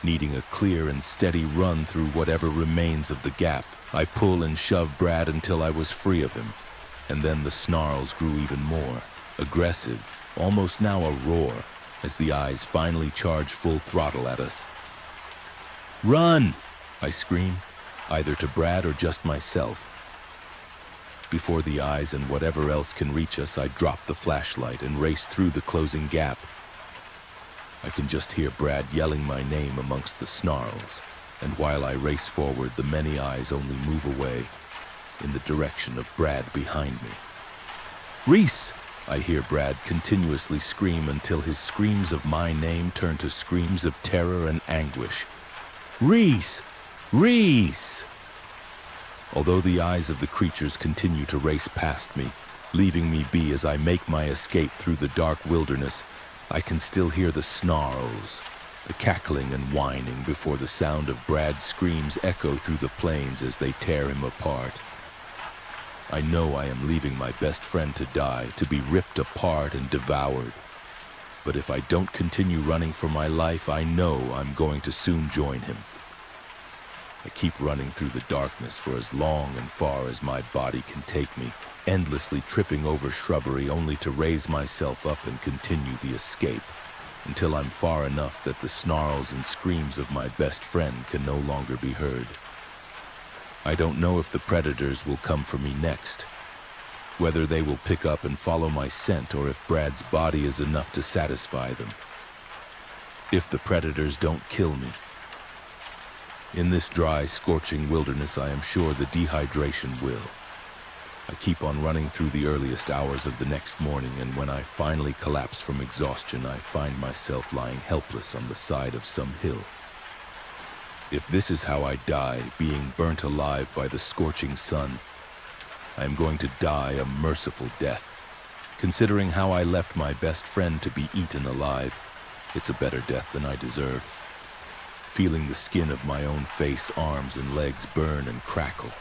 Needing a clear and steady run through whatever remains of the gap, I pull and shove Brad until I was free of him, and then the snarls grew even more, aggressive, almost now a roar, as the eyes finally charge full throttle at us. Run! I scream, either to Brad or just myself. Before the eyes and whatever else can reach us, I drop the flashlight and race through the closing gap. I can just hear Brad yelling my name amongst the snarls, and while I race forward, the many eyes only move away in the direction of Brad behind me. Reese! I hear Brad continuously scream until his screams of my name turn to screams of terror and anguish. Reese! Reese! Although the eyes of the creatures continue to race past me, leaving me be as I make my escape through the dark wilderness, I can still hear the snarls, the cackling and whining before the sound of Brad's screams echo through the plains as they tear him apart. I know I am leaving my best friend to die, to be ripped apart and devoured. But if I don't continue running for my life, I know I'm going to soon join him. I keep running through the darkness for as long and far as my body can take me, endlessly tripping over shrubbery only to raise myself up and continue the escape, until I'm far enough that the snarls and screams of my best friend can no longer be heard. I don't know if the predators will come for me next, whether they will pick up and follow my scent or if Brad's body is enough to satisfy them. If the predators don't kill me. In this dry, scorching wilderness, I am sure the dehydration will. I keep on running through the earliest hours of the next morning, and when I finally collapse from exhaustion, I find myself lying helpless on the side of some hill. If this is how I die, being burnt alive by the scorching sun, I am going to die a merciful death. Considering how I left my best friend to be eaten alive, it's a better death than I deserve. Feeling the skin of my own face, arms, and legs burn and crackle,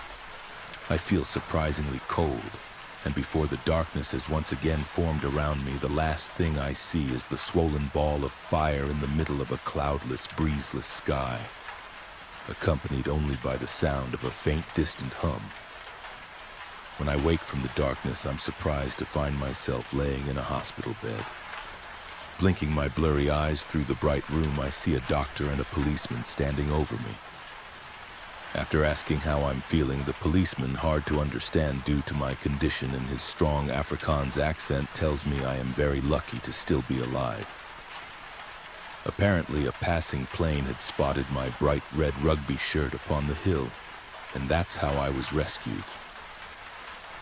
I feel surprisingly cold, and before the darkness has once again formed around me, the last thing I see is the swollen ball of fire in the middle of a cloudless, breezeless sky, accompanied only by the sound of a faint, distant hum. When I wake from the darkness, I'm surprised to find myself laying in a hospital bed. Blinking my blurry eyes through the bright room, I see a doctor and a policeman standing over me. After asking how I'm feeling, the policeman, hard to understand due to my condition and his strong Afrikaans accent, tells me I am very lucky to still be alive. Apparently, a passing plane had spotted my bright red rugby shirt upon the hill, and that's how I was rescued.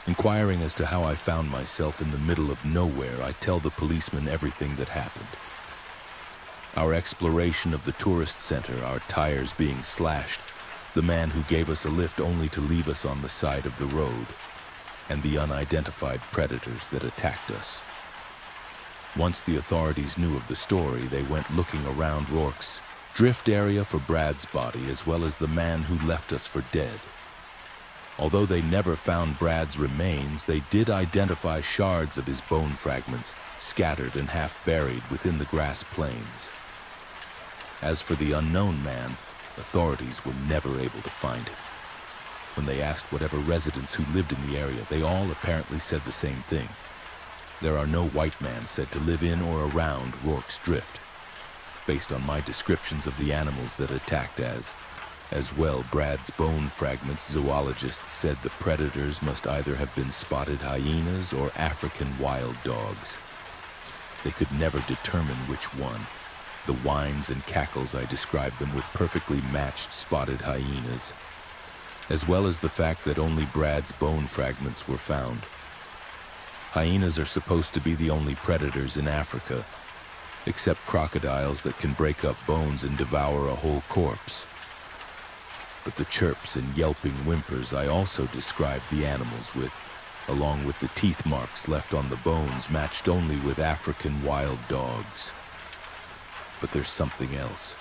Inquiring as to how I found myself in the middle of nowhere, I tell the policeman everything that happened. Our exploration of the tourist center, our tires being slashed, the man who gave us a lift only to leave us on the side of the road, and the unidentified predators that attacked us. Once the authorities knew of the story, they went looking around Rourke's drift area for Brad's body, as well as the man who left us for dead. Although they never found Brad's remains, they did identify shards of his bone fragments, scattered and half buried within the grass plains. As for the unknown man, authorities were never able to find him. When they asked whatever residents who lived in the area, they all apparently said the same thing. There are no white men said to live in or around Rourke's Drift. Based on my descriptions of the animals that attacked as well, Brad's bone fragments, zoologists said the predators must either have been spotted hyenas or African wild dogs. They could never determine which one. The whines and cackles, I described them with perfectly matched spotted hyenas, as well as the fact that only Brad's bone fragments were found. Hyenas are supposed to be the only predators in Africa, except crocodiles that can break up bones and devour a whole corpse. But the chirps and yelping whimpers I also described the animals with, along with the teeth marks left on the bones, matched only with African wild dogs. But there's something else.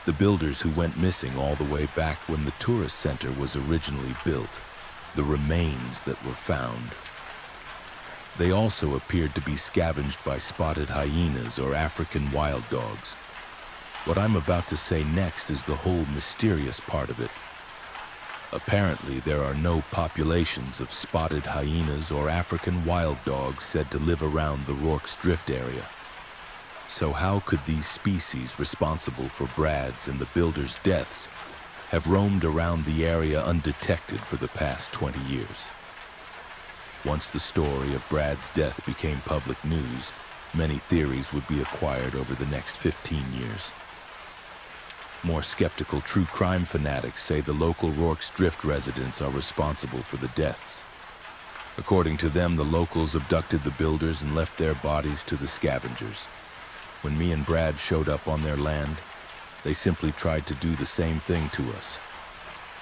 The builders who went missing all the way back when the tourist center was originally built, the remains that were found. They also appeared to be scavenged by spotted hyenas or African wild dogs. What I'm about to say next is the whole mysterious part of it. Apparently, there are no populations of spotted hyenas or African wild dogs said to live around the Rourke's Drift area. So how could these species responsible for Brad's and the builders' deaths have roamed around the area undetected for the past 20 years? Once the story of Brad's death became public news, many theories would be acquired over the next 15 years. More skeptical true crime fanatics say the local Rourke's Drift residents are responsible for the deaths. According to them, the locals abducted the builders and left their bodies to the scavengers. When me and Brad showed up on their land, they simply tried to do the same thing to us.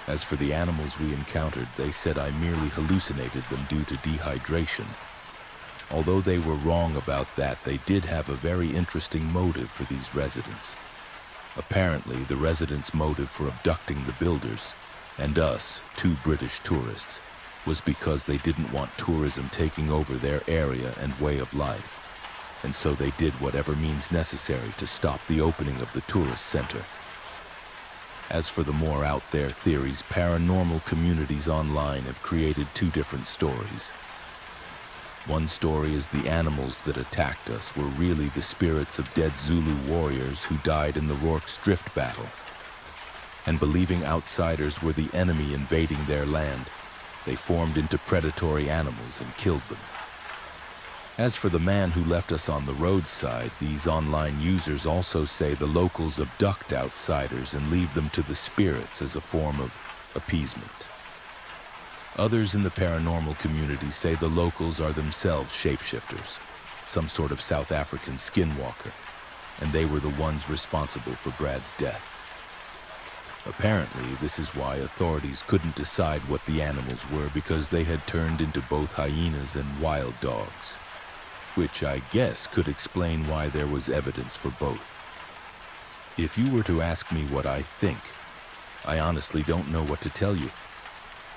As for the animals we encountered, they said I merely hallucinated them due to dehydration. Although they were wrong about that, they did have a very interesting motive for these residents. Apparently, the residents' motive for abducting the builders, and us, 2 British tourists, was because they didn't want tourism taking over their area and way of life, and so they did whatever means necessary to stop the opening of the tourist center. As for the more out there theories, paranormal communities online have created 2 different stories. One story is the animals that attacked us were really the spirits of dead Zulu warriors who died in the Rourke's Drift battle. And believing outsiders were the enemy invading their land, They formed into predatory animals and killed them. As for the man who left us on the roadside, these online users also say the locals abduct outsiders and leave them to the spirits as a form of appeasement. Others in the paranormal community say the locals are themselves shapeshifters, some sort of South African skinwalker, and they were the ones responsible for Brad's death. Apparently, this is why authorities couldn't decide what the animals were, because they had turned into both hyenas and wild dogs, which I guess could explain why there was evidence for both. If you were to ask me what I think, I honestly don't know what to tell you.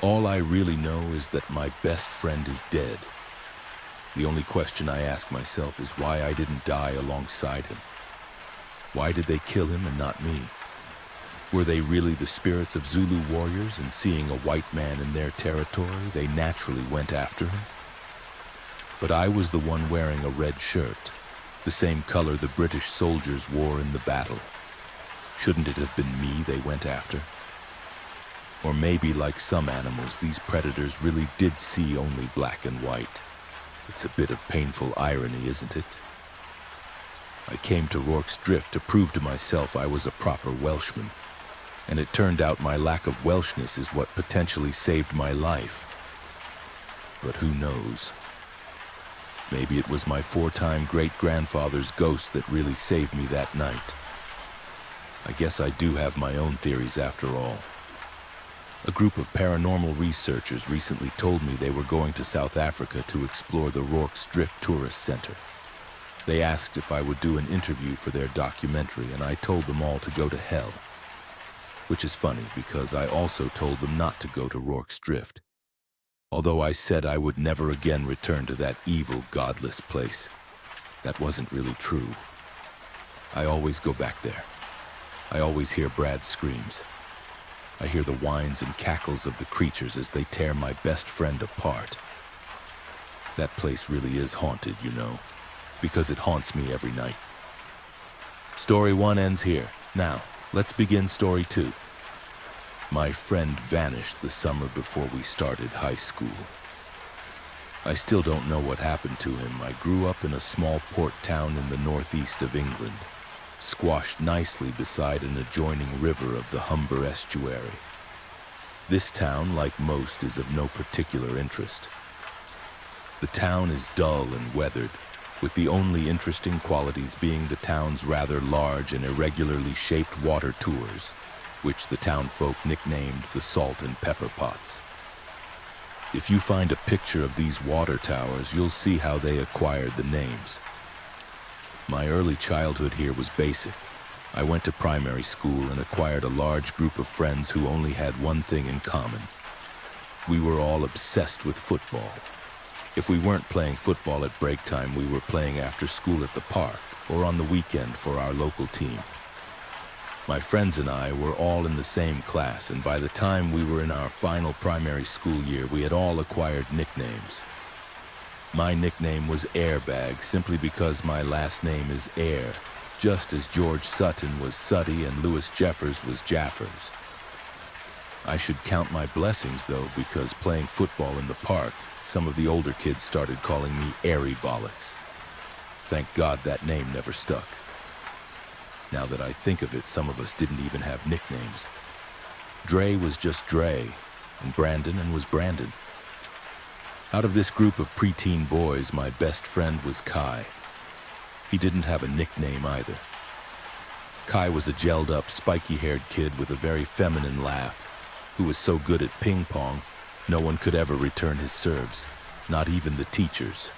All I really know is that my best friend is dead. The only question I ask myself is why I didn't die alongside him. Why did they kill him and not me? Were they really the spirits of Zulu warriors, and seeing a white man in their territory, they naturally went after him? But I was the one wearing a red shirt, the same color the British soldiers wore in the battle. Shouldn't it have been me they went after? Or maybe, like some animals, these predators really did see only black and white. It's a bit of painful irony, isn't it? I came to Rorke's Drift to prove to myself I was a proper Welshman, and it turned out my lack of Welshness is what potentially saved my life. But who knows? Maybe it was my 4-time great-grandfather's ghost that really saved me that night. I guess I do have my own theories after all. A group of paranormal researchers recently told me they were going to South Africa to explore the Rorke's Drift Tourist Center. They asked if I would do an interview for their documentary, and I told them all to go to hell. Which is funny, because I also told them not to go to Rorke's Drift. Although I said I would never again return to that evil, godless place, that wasn't really true. I always go back there. I always hear Brad's screams. I hear the whines and cackles of the creatures as they tear my best friend apart. That place really is haunted, you know, because it haunts me every night. Story 1 ends here. Now, let's begin story 2. My friend vanished the summer before we started high school. I still don't know what happened to him. I grew up in a small port town in the northeast of England, squashed nicely beside an adjoining river of the Humber estuary. This town, like most, is of no particular interest. The town is dull and weathered, with the only interesting qualities being the town's rather large and irregularly shaped water tours, which the townfolk nicknamed the salt and pepper pots. If you find a picture of these water towers, you'll see how they acquired the names. My early childhood here was basic. I went to primary school and acquired a large group of friends who only had one thing in common. We were all obsessed with football. If we weren't playing football at break time, we were playing after school at the park or on the weekend for our local team. My friends and I were all in the same class, and by the time we were in our final primary school year, we had all acquired nicknames. My nickname was Airbag, simply because my last name is Air, just as George Sutton was Sutty and Louis Jeffers was Jaffers. I should count my blessings, though, because playing football in the park, some of the older kids started calling me Eerie Bollocks. Thank God that name never stuck. Now that I think of it, some of us didn't even have nicknames. Dre was just Dre, and Brandon was Brandon. Out of this group of preteen boys, my best friend was Kai. He didn't have a nickname either. Kai was a gelled-up, spiky-haired kid with a very feminine laugh, who was so good at ping pong, no one could ever return his serves, not even the teachers.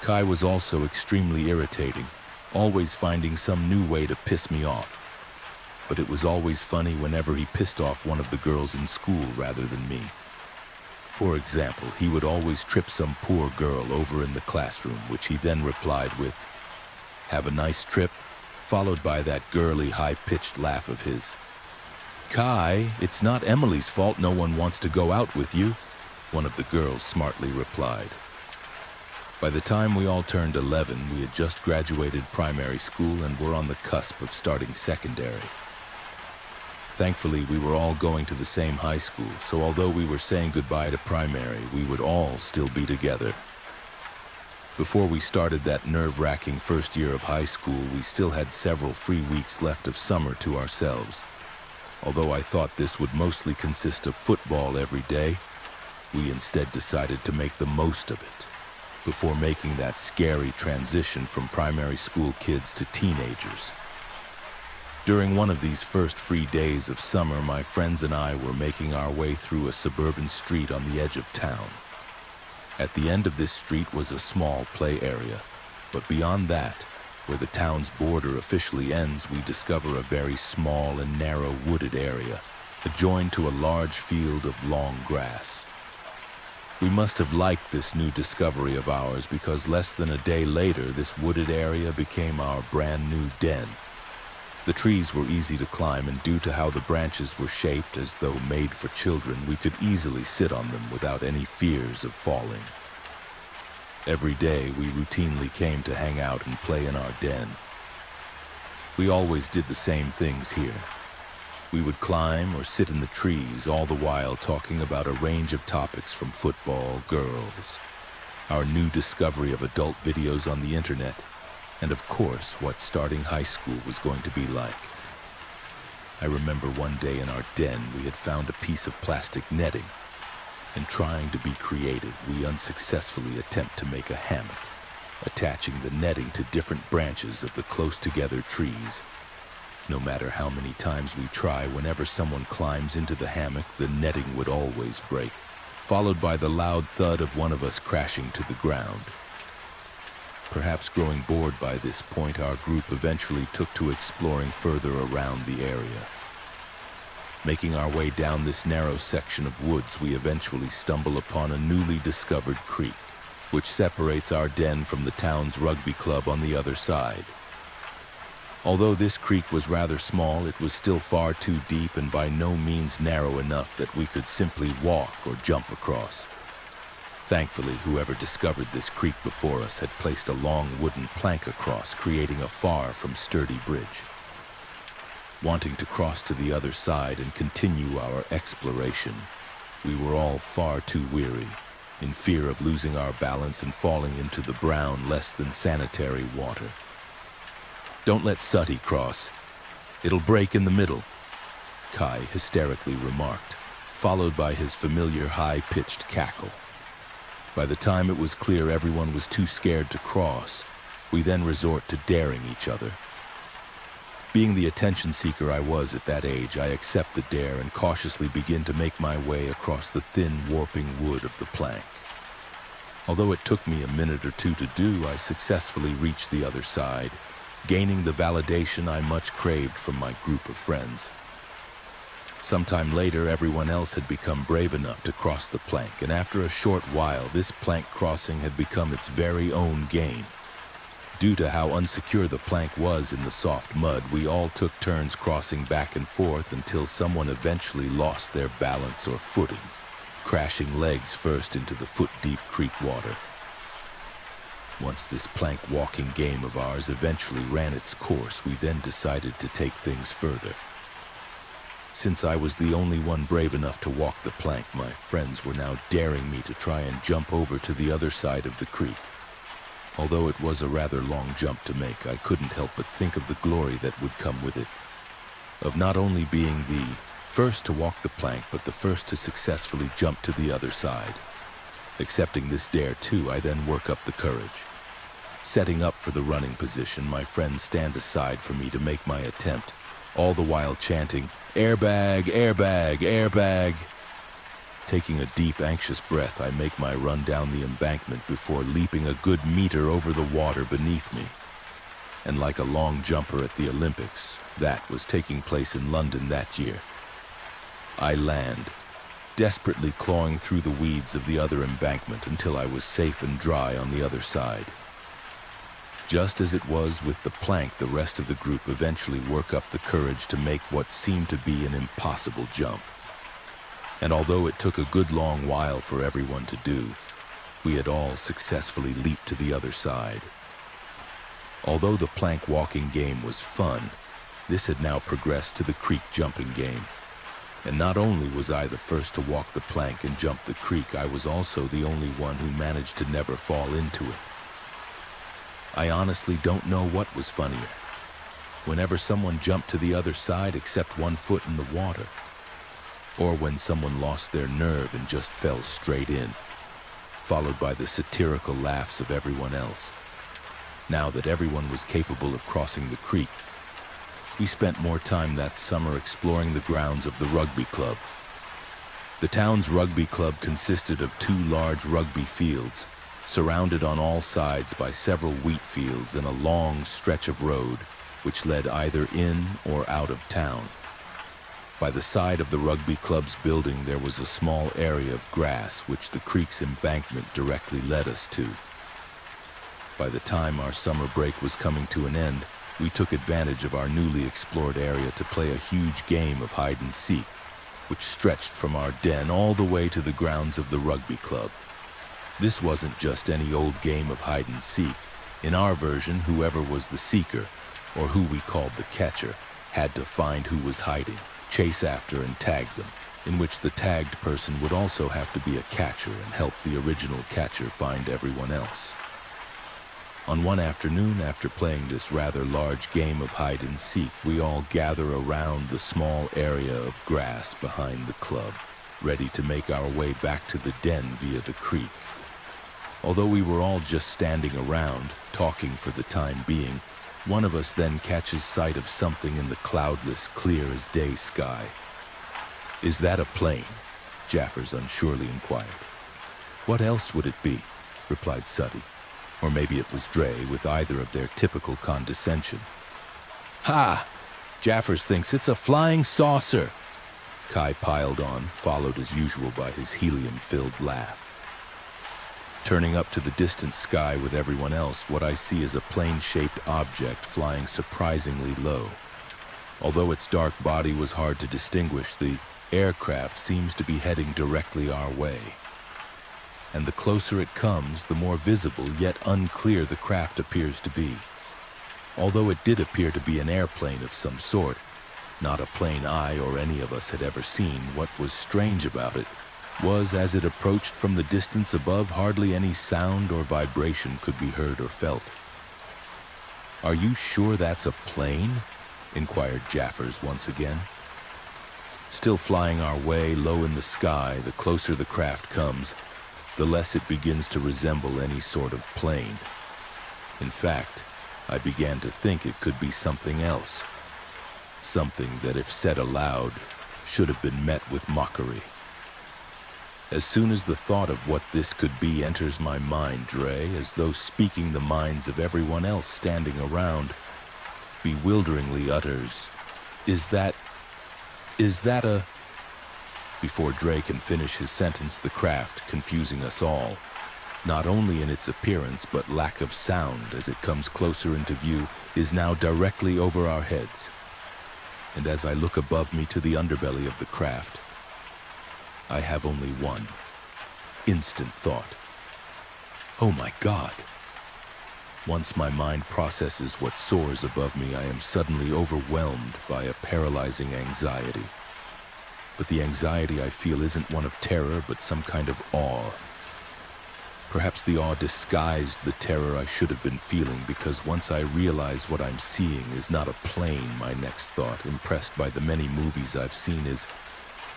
Kai was also extremely irritating, always finding some new way to piss me off. But it was always funny whenever he pissed off one of the girls in school rather than me. For example, he would always trip some poor girl over in the classroom, which he then replied with, "Have a nice trip," followed by that girly, high-pitched laugh of his. "Kai, it's not Emily's fault no one wants to go out with you," one of the girls smartly replied. By the time we all turned 11, we had just graduated primary school and were on the cusp of starting secondary. Thankfully, we were all going to the same high school, so although we were saying goodbye to primary, we would all still be together. Before we started that nerve-wracking first year of high school, we still had several free weeks left of summer to ourselves. Although I thought this would mostly consist of football every day, we instead decided to make the most of it before making that scary transition from primary school kids to teenagers. During one of these first free days of summer, my friends and I were making our way through a suburban street on the edge of town. At the end of this street was a small play area, but beyond that, where the town's border officially ends, we discover a very small and narrow wooded area, adjoined to a large field of long grass. We must have liked this new discovery of ours because less than a day later, this wooded area became our brand new den. The trees were easy to climb, and due to how the branches were shaped as though made for children, we could easily sit on them without any fears of falling. Every day, we routinely came to hang out and play in our den. We always did the same things here. We would climb or sit in the trees, all the while talking about a range of topics from football, girls, our new discovery of adult videos on the internet, and of course, what starting high school was going to be like. I remember one day in our den, we had found a piece of plastic netting, and trying to be creative, we unsuccessfully attempt to make a hammock, attaching the netting to different branches of the close-together trees. No matter how many times we try, whenever someone climbs into the hammock, the netting would always break, followed by the loud thud of one of us crashing to the ground. Perhaps growing bored by this point, our group eventually took to exploring further around the area. Making our way down this narrow section of woods, we eventually stumble upon a newly discovered creek, which separates our den from the town's rugby club on the other side. Although this creek was rather small, it was still far too deep and by no means narrow enough that we could simply walk or jump across. Thankfully, whoever discovered this creek before us had placed a long wooden plank across, creating a far from sturdy bridge. Wanting to cross to the other side and continue our exploration, we were all far too weary, in fear of losing our balance and falling into the brown, less than sanitary water. "Don't let Sutty cross. It'll break in the middle," Kai hysterically remarked, followed by his familiar high-pitched cackle. By the time it was clear everyone was too scared to cross, we then resort to daring each other. Being the attention seeker I was at that age, I accept the dare and cautiously begin to make my way across the thin, warping wood of the plank. Although it took me a minute or two to do, I successfully reached the other side, gaining the validation I much craved from my group of friends. Sometime later, everyone else had become brave enough to cross the plank, and after a short while, this plank crossing had become its very own game. Due to how unsecure the plank was in the soft mud, we all took turns crossing back and forth until someone eventually lost their balance or footing, crashing legs first into the foot-deep creek water. Once this plank walking game of ours eventually ran its course, we then decided to take things further. Since I was the only one brave enough to walk the plank, my friends were now daring me to try and jump over to the other side of the creek. Although it was a rather long jump to make, I couldn't help but think of the glory that would come with it, of not only being the first to walk the plank, but the first to successfully jump to the other side. Accepting this dare too, I then work up the courage. Setting up for the running position, my friends stand aside for me to make my attempt, all the while chanting, "Airbag, airbag, airbag." Taking a deep, anxious breath, I make my run down the embankment before leaping a good meter over the water beneath me. And like a long jumper at the Olympics, that was taking place in London that year, I land, desperately clawing through the weeds of the other embankment until I was safe and dry on the other side. Just as it was with the plank, the rest of the group eventually work up the courage to make what seemed to be an impossible jump. And although it took a good long while for everyone to do, we had all successfully leaped to the other side. Although the plank walking game was fun, This had now progressed to the creek jumping game. And not only was I the first to walk the plank and jump the creek, I was also the only one who managed to never fall into it. I honestly don't know what was funnier. Whenever someone jumped to the other side except 1 foot in the water, or when someone lost their nerve and just fell straight in, followed by the satirical laughs of everyone else. Now that everyone was capable of crossing the creek, we spent more time that summer exploring the grounds of the rugby club. The town's rugby club consisted of 2 large rugby fields, surrounded on all sides by several wheat fields and a long stretch of road which led either in or out of town. By the side of the rugby club's building there was a small area of grass which the creek's embankment directly led us to. By the time our summer break was coming to an end, we took advantage of our newly explored area to play a huge game of hide and seek, which stretched from our den all the way to the grounds of the rugby club. This wasn't just any old game of hide and seek. In our version, whoever was the seeker, or who we called the catcher, had to find who was hiding, chase after and tag them, in which the tagged person would also have to be a catcher and help the original catcher find everyone else. On one afternoon, after playing this rather large game of hide and seek, we all gather around the small area of grass behind the club, ready to make our way back to the den via the creek. Although we were all just standing around, talking for the time being, one of us then catches sight of something in the cloudless, clear-as-day sky. "Is that a plane?" Jaffers unsurely inquired. "What else would it be?" replied Suddy. Or maybe it was Dre, with either of their typical condescension. "Ha! Jaffers thinks it's a flying saucer!" Kai piled on, followed as usual by his helium-filled laugh. Turning up to the distant sky with everyone else, what I see is a plane-shaped object flying surprisingly low. Although its dark body was hard to distinguish, the aircraft seems to be heading directly our way. And the closer it comes, the more visible yet unclear the craft appears to be. Although it did appear to be an airplane of some sort, not a plane I or any of us had ever seen, what was strange about it was, as it approached from the distance above, hardly any sound or vibration could be heard or felt. "Are you sure that's a plane?" inquired Jaffers once again. Still flying our way low in the sky, the closer the craft comes, the less it begins to resemble any sort of plane. In fact, I began to think it could be something else. Something that, if said aloud, should have been met with mockery. As soon as the thought of what this could be enters my mind, Dre, as though speaking the minds of everyone else standing around, bewilderingly utters, Is that a..." Before Dre can finish his sentence, the craft, confusing us all, not only in its appearance but lack of sound as it comes closer into view, is now directly over our heads. And as I look above me to the underbelly of the craft, I have only one instant thought. Oh my God! Once my mind processes what soars above me, I am suddenly overwhelmed by a paralyzing anxiety. But the anxiety I feel isn't one of terror, but some kind of awe. Perhaps the awe disguised the terror I should have been feeling, because once I realize what I'm seeing is not a plane, my next thought, impressed by the many movies I've seen, is,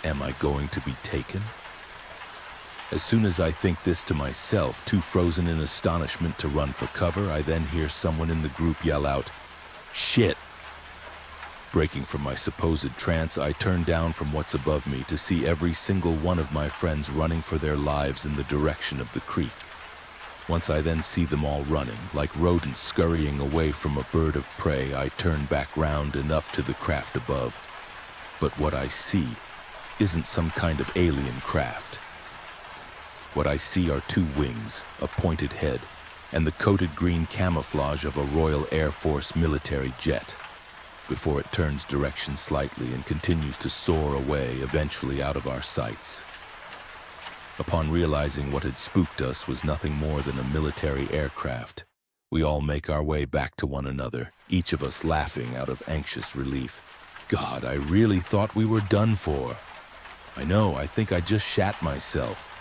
am I going to be taken? As soon as I think this to myself, too frozen in astonishment to run for cover, I then hear someone in the group yell out, "Shit!" Breaking from my supposed trance, I turn down from what's above me to see every single one of my friends running for their lives in the direction of the creek. Once I then see them all running, like rodents scurrying away from a bird of prey, I turn back round and up to the craft above. But what I see isn't some kind of alien craft. What I see are 2 wings, a pointed head, and the coated green camouflage of a Royal Air Force military jet, before it turns direction slightly and continues to soar away, eventually out of our sights. Upon realizing what had spooked us was nothing more than a military aircraft, We all make our way back to one another, each of us laughing out of anxious relief. God, I really thought we were done for. I know, I think I just shat myself.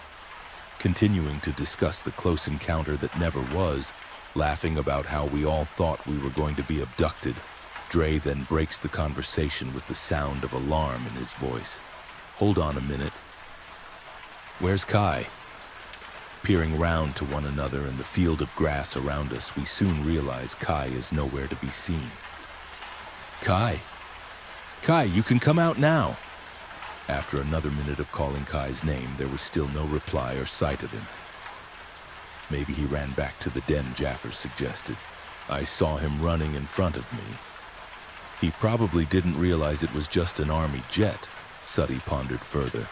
Continuing to discuss the close encounter that never was, laughing about how we all thought we were going to be abducted, Dre then breaks the conversation with the sound of alarm in his voice. Hold on a minute. Where's Kai? Peering round to one another in the field of grass around us, we soon realize Kai is nowhere to be seen. Kai! Kai, you can come out now! After another minute of calling Kai's name, there was still no reply or sight of him. Maybe he ran back to the den, Jaffers suggested. I saw him running in front of me. He probably didn't realize it was just an army jet, Suddy pondered further.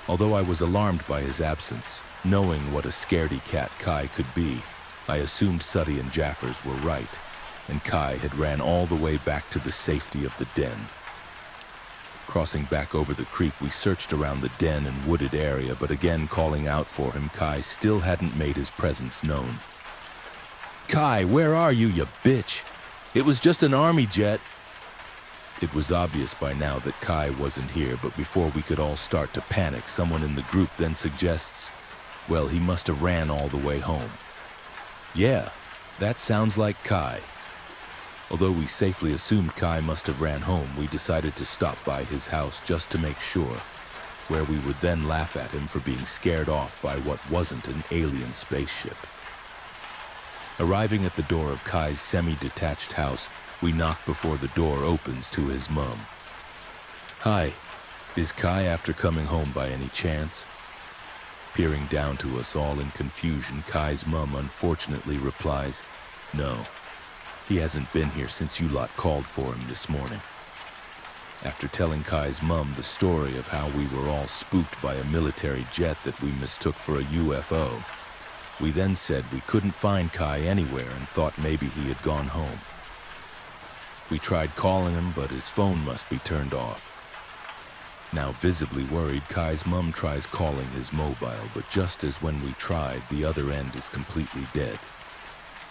Although I was alarmed by his absence, knowing what a scaredy cat Kai could be, I assumed Suddy and Jaffers were right, and Kai had ran all the way back to the safety of the den. Crossing back over the creek, we searched around the den and wooded area, but again calling out for him, Kai still hadn't made his presence known. Kai, where are you, you bitch? It was just an army jet. It was obvious by now that Kai wasn't here, but before we could all start to panic, someone in the group then suggests, well, he must have ran all the way home. Yeah, that sounds like Kai. Although we safely assumed Kai must have ran home, we decided to stop by his house just to make sure, where we would then laugh at him for being scared off by what wasn't an alien spaceship. Arriving at the door of Kai's semi-detached house, we knock before the door opens to his mum. Hi, is Kai after coming home by any chance? Peering down to us all in confusion, Kai's mum unfortunately replies, no. He hasn't been here since you lot called for him this morning. After telling Kai's mum the story of how we were all spooked by a military jet that we mistook for a UFO, we then said we couldn't find Kai anywhere and thought maybe he had gone home. We tried calling him, but his phone must be turned off. Now visibly worried, Kai's mum tries calling his mobile, but just as when we tried, the other end is completely dead.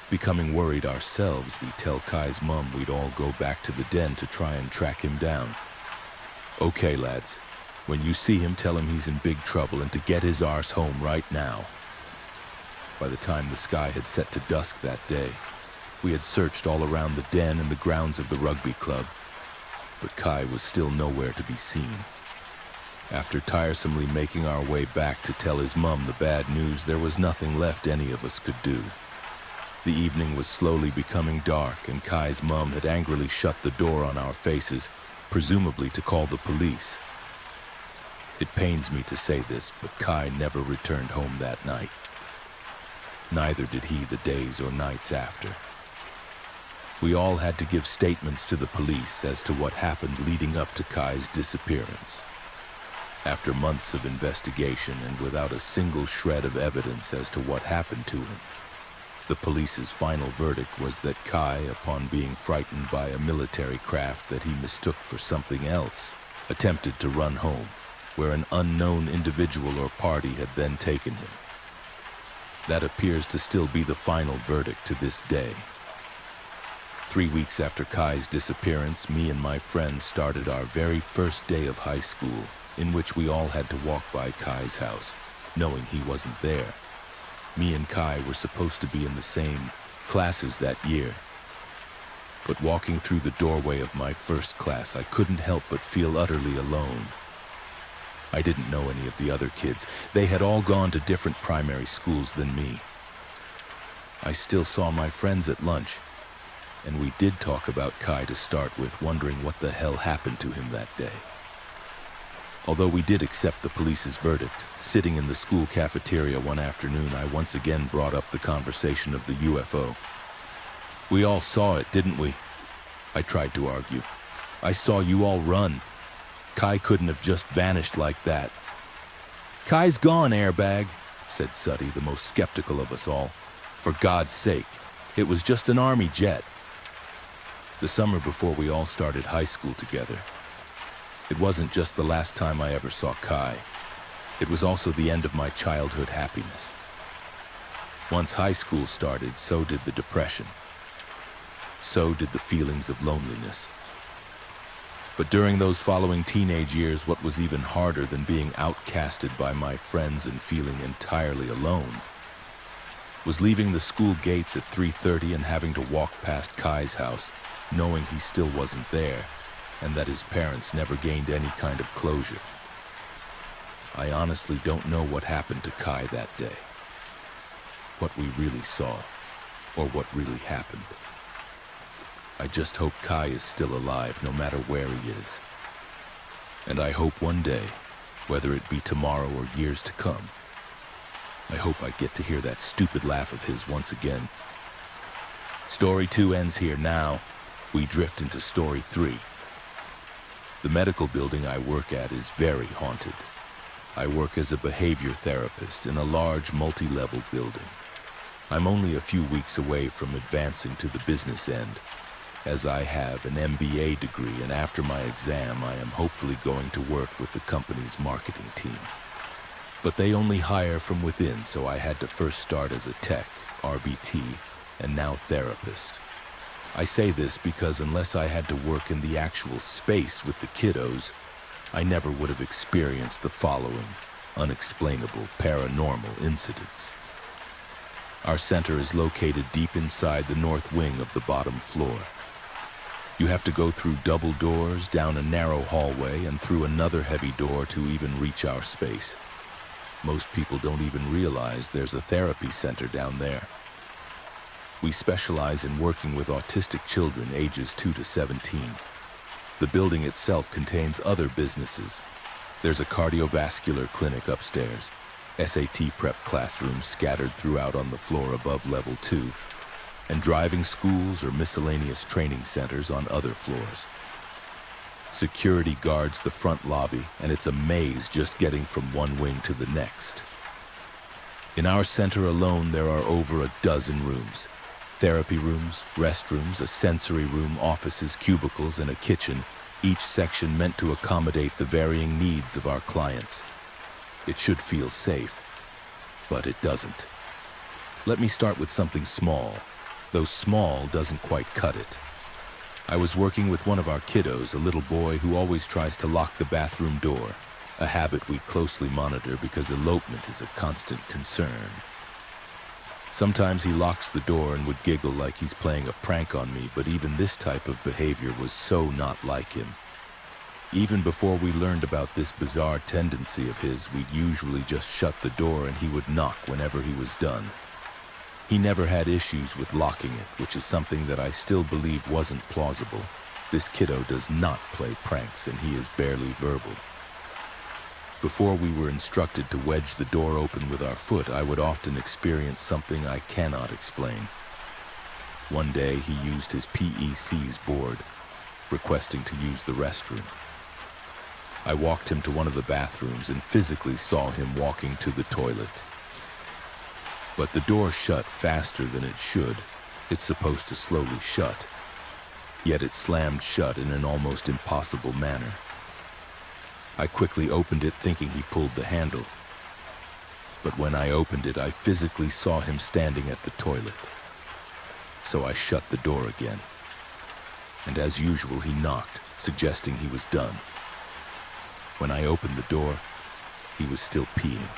Becoming worried ourselves, we tell Kai's mum we'd all go back to the den to try and track him down. Okay, lads, when you see him, tell him he's in big trouble and to get his arse home right now. By the time the sky had set to dusk that day, we had searched all around the den and the grounds of the rugby club, but Kai was still nowhere to be seen. After tiresomely making our way back to tell his mum the bad news, there was nothing left any of us could do. The evening was slowly becoming dark, and Kai's mum had angrily shut the door on our faces, presumably to call the police. It pains me to say this, but Kai never returned home that night. Neither did he the days or nights after. We all had to give statements to the police as to what happened leading up to Kai's disappearance. After months of investigation and without a single shred of evidence as to what happened to him, the police's final verdict was that Kai, upon being frightened by a military craft that he mistook for something else, attempted to run home, where an unknown individual or party had then taken him. That appears to still be the final verdict to this day. 3 weeks after Kai's disappearance, me and my friends started our very first day of high school, in which we all had to walk by Kai's house, knowing he wasn't there. Me and Kai were supposed to be in the same classes that year. But walking through the doorway of my first class, I couldn't help but feel utterly alone. I didn't know any of the other kids. They had all gone to different primary schools than me. I still saw my friends at lunch, and we did talk about Kai to start with, wondering what the hell happened to him that day. Although we did accept the police's verdict, sitting in the school cafeteria one afternoon, I once again brought up the conversation of the UFO. We all saw it, didn't we? I tried to argue. I saw you all run. Kai couldn't have just vanished like that. Kai's gone, airbag, said Suddy, the most skeptical of us all. For God's sake, it was just an army jet. The summer before we all started high school together. It wasn't just the last time I ever saw Kai. It was also the end of my childhood happiness. Once high school started, so did the depression. So did the feelings of loneliness. But during those following teenage years, what was even harder than being outcasted by my friends and feeling entirely alone was leaving the school gates at 3:30 and having to walk past Kai's house, knowing he still wasn't there, and that his parents never gained any kind of closure. I honestly don't know what happened to Kai that day, what we really saw, or what really happened. I just hope Kai is still alive no matter where he is. And I hope one day, whether it be tomorrow or years to come, I hope I get to hear that stupid laugh of his once again. Story 2 ends here now. We drift into Story 3. The medical building I work at is very haunted. I work as a behavior therapist in a large multi-level building. I'm only a few weeks away from advancing to the business end, as I have an MBA degree, and after my exam I am hopefully going to work with the company's marketing team. But they only hire from within, so I had to first start as a tech, RBT, and now therapist. I say this because unless I had to work in the actual space with the kiddos, I never would have experienced the following unexplainable paranormal incidents. Our center is located deep inside the north wing of the bottom floor. You have to go through double doors, down a narrow hallway, and through another heavy door to even reach our space. Most people don't even realize there's a therapy center down there. We specialize in working with autistic children ages 2 to 17. The building itself contains other businesses. There's a cardiovascular clinic upstairs, SAT prep classrooms scattered throughout on the floor above level 2, and driving schools or miscellaneous training centers on other floors. Security guards the front lobby, and it's a maze just getting from one wing to the next. In our center alone, there are over a dozen rooms. Therapy rooms, restrooms, a sensory room, offices, cubicles, and a kitchen, each section meant to accommodate the varying needs of our clients. It should feel safe, but it doesn't. Let me start with something small, though small doesn't quite cut it. I was working with one of our kiddos, a little boy who always tries to lock the bathroom door, a habit we closely monitor because elopement is a constant concern. Sometimes he locks the door and would giggle like he's playing a prank on me, but even this type of behavior was so not like him. Even before we learned about this bizarre tendency of his, we'd usually just shut the door and he would knock whenever he was done. He never had issues with locking it, which is something that I still believe wasn't plausible. This kiddo does not play pranks, and he is barely verbal. Before we were instructed to wedge the door open with our foot, I would often experience something I cannot explain. One day, he used his PEC's board, requesting to use the restroom. I walked him to one of the bathrooms and physically saw him walking to the toilet. But the door shut faster than it should. It's supposed to slowly shut. Yet it slammed shut in an almost impossible manner. I quickly opened it thinking he pulled the handle. But when I opened it, I physically saw him standing at the toilet. So I shut the door again. And as usual, he knocked, suggesting he was done. When I opened the door, he was still peeing.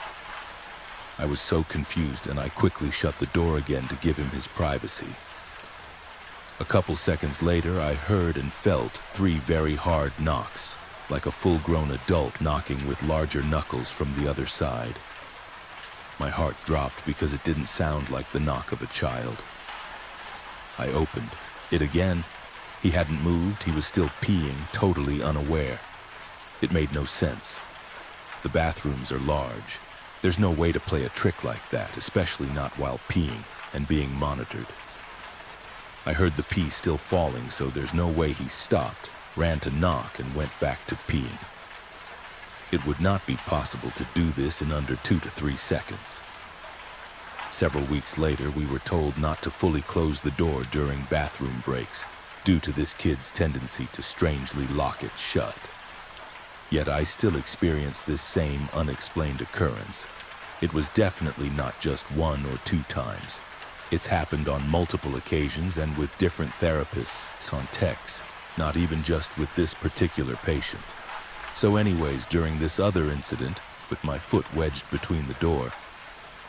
I was so confused, and I quickly shut the door again to give him his privacy. A couple seconds later, I heard and felt 3 very hard knocks, like a full-grown adult knocking with larger knuckles from the other side. My heart dropped because it didn't sound like the knock of a child. I opened it again. He hadn't moved. He was still peeing, totally unaware. It made no sense. The bathrooms are large. There's no way to play a trick like that, especially not while peeing and being monitored. I heard the pee still falling, so there's no way he stopped, ran to knock, and went back to peeing. It would not be possible to do this in under 2 to 3 seconds. Several weeks later, we were told not to fully close the door during bathroom breaks due to this kid's tendency to strangely lock it shut. Yet I still experience this same unexplained occurrence. It was definitely not just 1 or 2 times. It's happened on multiple occasions and with different therapists on techs, not even just with this particular patient. So anyways, during this other incident, with my foot wedged between the door,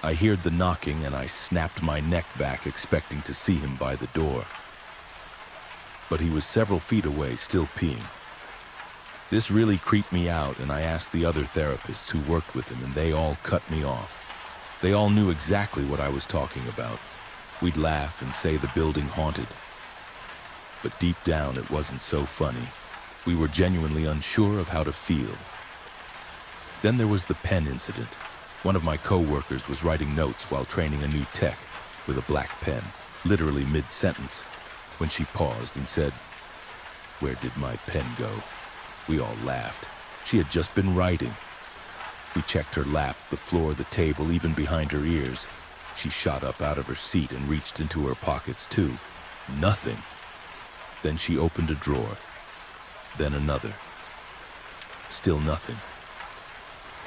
I heard the knocking and I snapped my neck back expecting to see him by the door. But he was several feet away, still peeing. This really creeped me out, and I asked the other therapists who worked with him, and they all cut me off. They all knew exactly what I was talking about. We'd laugh and say the building haunted. But deep down, it wasn't so funny. We were genuinely unsure of how to feel. Then there was the pen incident. One of my co-workers was writing notes while training a new tech with a black pen, literally mid-sentence, when she paused and said, "Where did my pen go?" We all laughed. She had just been writing. We checked her lap, the floor, the table, even behind her ears. She shot up out of her seat and reached into her pockets too. Nothing. Then she opened a drawer. Then another. Still nothing.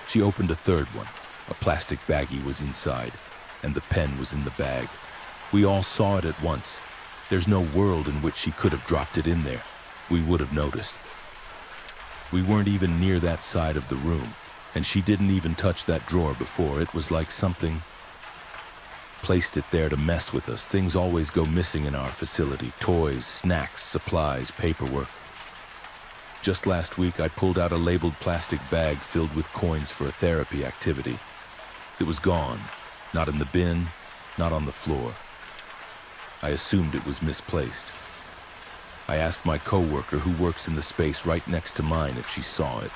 She opened a third one. A plastic baggie was inside, and the pen was in the bag. We all saw it at once. There's no world in which she could have dropped it in there. We would have noticed. We weren't even near that side of the room, and she didn't even touch that drawer before. It was like something placed it there to mess with us. Things always go missing in our facility. Toys, snacks, supplies, paperwork. Just last week, I pulled out a labeled plastic bag filled with coins for a therapy activity. It was gone. Not in the bin, not on the floor. I assumed it was misplaced. I asked my coworker who works in the space right next to mine if she saw it.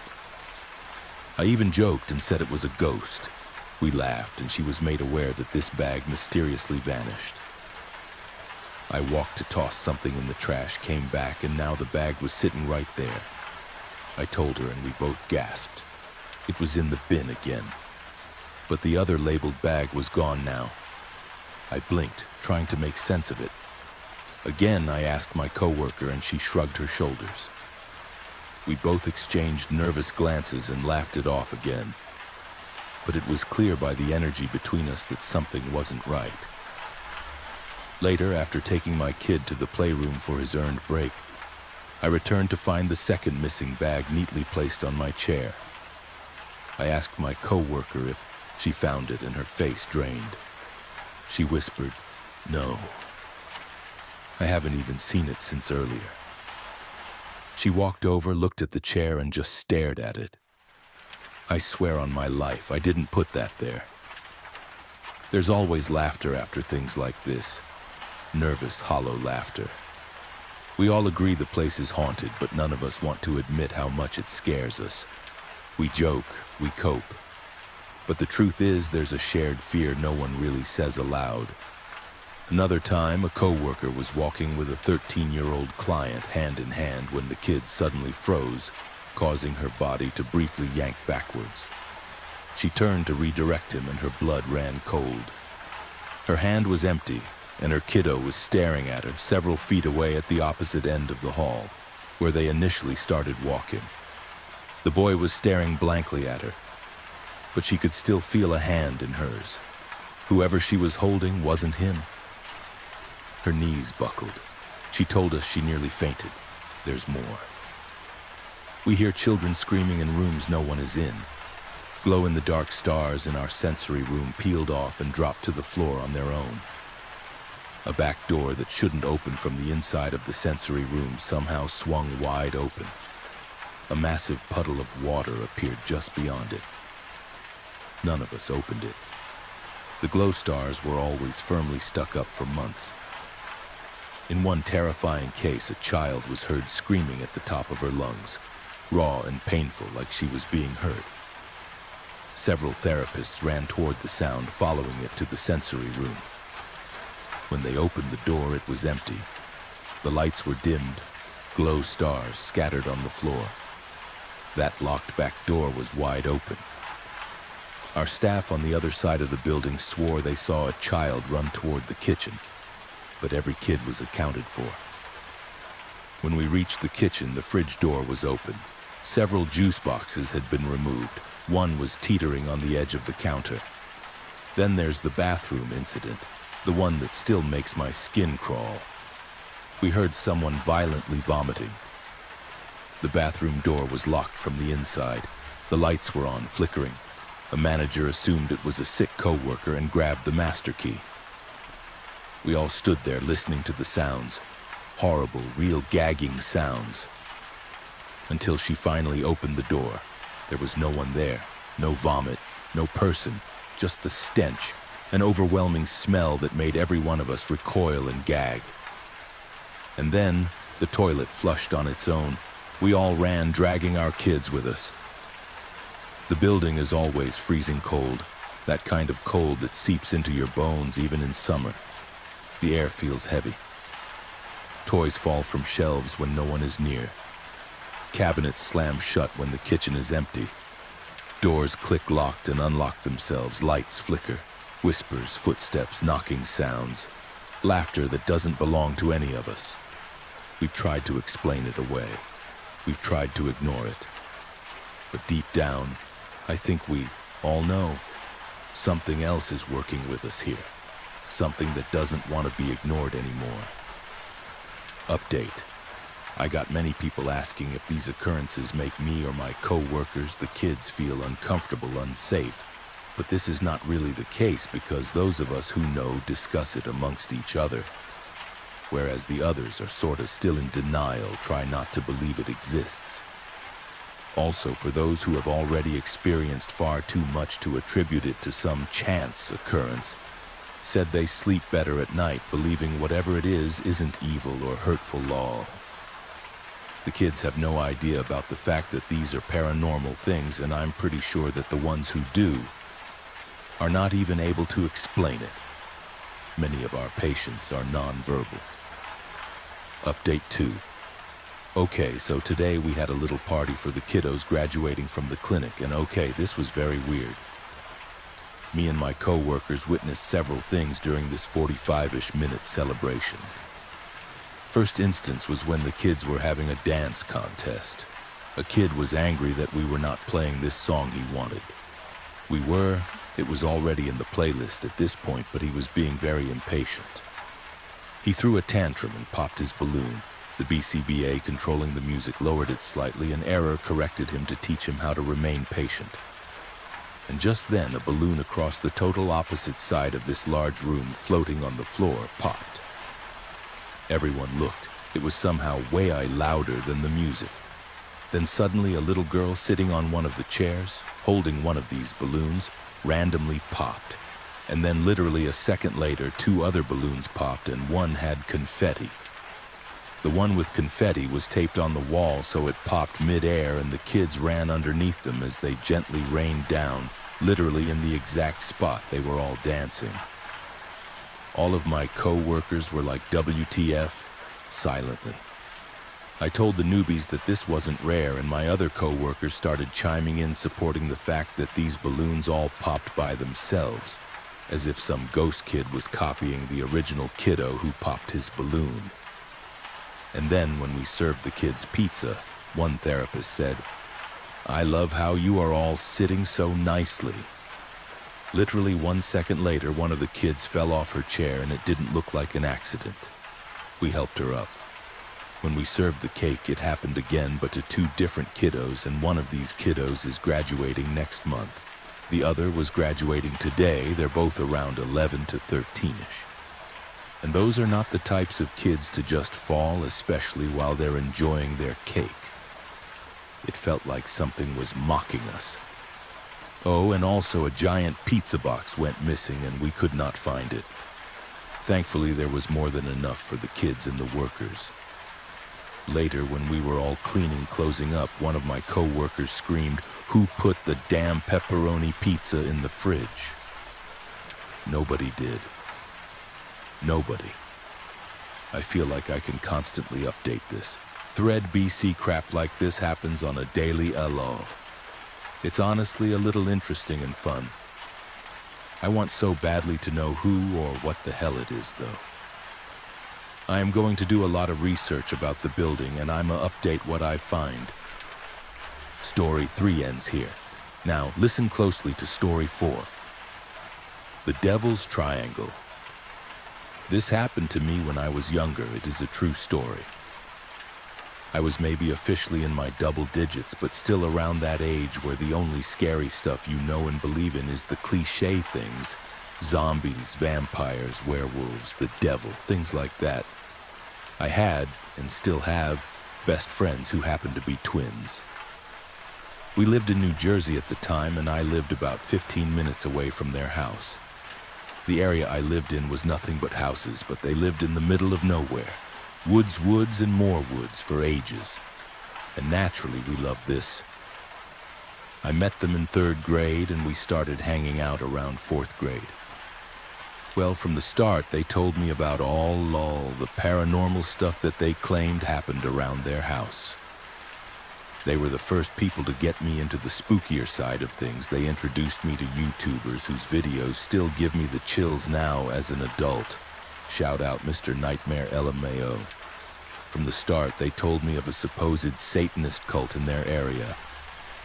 I even joked and said it was a ghost. We laughed, and she was made aware that this bag mysteriously vanished. I walked to toss something in the trash, came back, and now the bag was sitting right there. I told her, and we both gasped. It was in the bin again. But the other labeled bag was gone now. I blinked, trying to make sense of it. Again, I asked my coworker, and she shrugged her shoulders. We both exchanged nervous glances and laughed it off again. But it was clear by the energy between us that something wasn't right. Later, after taking my kid to the playroom for his earned break, I returned to find the second missing bag neatly placed on my chair. I asked my coworker if she found it, and her face drained. She whispered, "No. I haven't even seen it since earlier." She walked over, looked at the chair, and just stared at it. I swear on my life, I didn't put that there. There's always laughter after things like this. Nervous, hollow laughter. We all agree the place is haunted, but none of us want to admit how much it scares us. We joke, we cope. But the truth is, there's a shared fear no one really says aloud. Another time, a coworker was walking with a 13-year-old client hand in hand when the kid suddenly froze, causing her body to briefly yank backwards. She turned to redirect him, and her blood ran cold. Her hand was empty, and her kiddo was staring at her several feet away at the opposite end of the hall, where they initially started walking. The boy was staring blankly at her, but she could still feel a hand in hers. Whoever she was holding wasn't him. Her knees buckled. She told us she nearly fainted. There's more. We hear children screaming in rooms no one is in. Glow-in-the-dark stars in our sensory room peeled off and dropped to the floor on their own. A back door that shouldn't open from the inside of the sensory room somehow swung wide open. A massive puddle of water appeared just beyond it. None of us opened it. The glow stars were always firmly stuck up for months. In one terrifying case, a child was heard screaming at the top of her lungs, raw and painful, like she was being hurt. Several therapists ran toward the sound, following it to the sensory room. When they opened the door, it was empty. The lights were dimmed, glow stars scattered on the floor. That locked back door was wide open. Our staff on the other side of the building swore they saw a child run toward the kitchen, but every kid was accounted for. When we reached the kitchen, the fridge door was open. Several juice boxes had been removed. One was teetering on the edge of the counter. Then there's the bathroom incident, the one that still makes my skin crawl. We heard someone violently vomiting. The bathroom door was locked from the inside. The lights were on, flickering. A manager assumed it was a sick coworker and grabbed the master key. We all stood there listening to the sounds, horrible, real gagging sounds. Until she finally opened the door. There was no one there, no vomit, no person, just the stench, an overwhelming smell that made every one of us recoil and gag. And then the toilet flushed on its own. We all ran, dragging our kids with us. The building is always freezing cold, that kind of cold that seeps into your bones even in summer. The air feels heavy. Toys fall from shelves when no one is near. Cabinets slam shut when the kitchen is empty. Doors click locked and unlock themselves, lights flicker, whispers, footsteps, knocking sounds, laughter that doesn't belong to any of us. We've tried to explain it away. We've tried to ignore it. But deep down, I think we all know something else is working with us here. Something that doesn't want to be ignored anymore. Update. I got many people asking if these occurrences make me or my co-workers, the kids, feel uncomfortable, unsafe. But this is not really the case because those of us who know discuss it amongst each other. Whereas the others are sort of still in denial, try not to believe it exists. Also, for those who have already experienced far too much to attribute it to some chance occurrence, said they sleep better at night believing whatever it is isn't evil or hurtful law. The kids have no idea about the fact that these are paranormal things, and I'm pretty sure that the ones who do are not even able to explain it. Many of our patients are nonverbal. Update 2. Okay, so today we had a little party for the kiddos graduating from the clinic, and okay, this was very weird. Me and my co-workers witnessed several things during this 45-ish minute celebration. First instance was when the kids were having a dance contest. A kid was angry that we were not playing this song he wanted. We were. It was already in the playlist at this point, but he was being very impatient. He threw a tantrum and popped his balloon. The BCBA controlling the music lowered it slightly, and error corrected him to teach him how to remain patient. And just then, a balloon across the total opposite side of this large room, floating on the floor, popped. Everyone looked. It was somehow way louder than the music. Then suddenly a little girl sitting on one of the chairs, holding one of these balloons, randomly popped. And then literally a second later, 2 other balloons popped and one had confetti. The one with confetti was taped on the wall so it popped mid-air, and the kids ran underneath them as they gently rained down, literally in the exact spot they were all dancing. All of my co-workers were like, WTF, silently. I told the newbies that this wasn't rare, and my other co-workers started chiming in, supporting the fact that these balloons all popped by themselves, as if some ghost kid was copying the original kiddo who popped his balloon. And then when we served the kids pizza, one therapist said, "I love how you are all sitting so nicely." Literally 1 second later, one of the kids fell off her chair, and it didn't look like an accident. We helped her up. When we served the cake, it happened again, but to 2 different kiddos, and one of these kiddos is graduating next month. The other was graduating today. They're both around 11 to 13-ish. And those are not the types of kids to just fall, especially while they're enjoying their cake. It felt like something was mocking us. Oh, and also a giant pizza box went missing, and we could not find it. Thankfully, there was more than enough for the kids and the workers. Later, when we were all closing up, one of my co-workers screamed, "Who put the damn pepperoni pizza in the fridge?" Nobody did. Nobody. I feel like I can constantly update this. Thread BC crap like this happens on a daily LO. It's honestly a little interesting and fun. I want so badly to know who or what the hell it is, though. I am going to do a lot of research about the building, and I'ma update what I find. Story 3 ends here. Now, listen closely to Story 4. The Devil's Triangle. This happened to me when I was younger. It is a true story. I was maybe officially in my double digits, but still around that age where the only scary stuff you know and believe in is the cliche things. Zombies, vampires, werewolves, the devil, things like that. I had, and still have, best friends who happened to be twins. We lived in New Jersey at the time, and I lived about 15 minutes away from their house. The area I lived in was nothing but houses, but they lived in the middle of nowhere. Woods, and more woods for ages. And naturally, we loved this. I met them in 3rd grade, and we started hanging out around 4th grade. Well, from the start, they told me about all the paranormal stuff that they claimed happened around their house. They were the first people to get me into the spookier side of things. They introduced me to YouTubers whose videos still give me the chills now as an adult. Shout out Mr. Nightmare LMAO. From the start, they told me of a supposed Satanist cult in their area.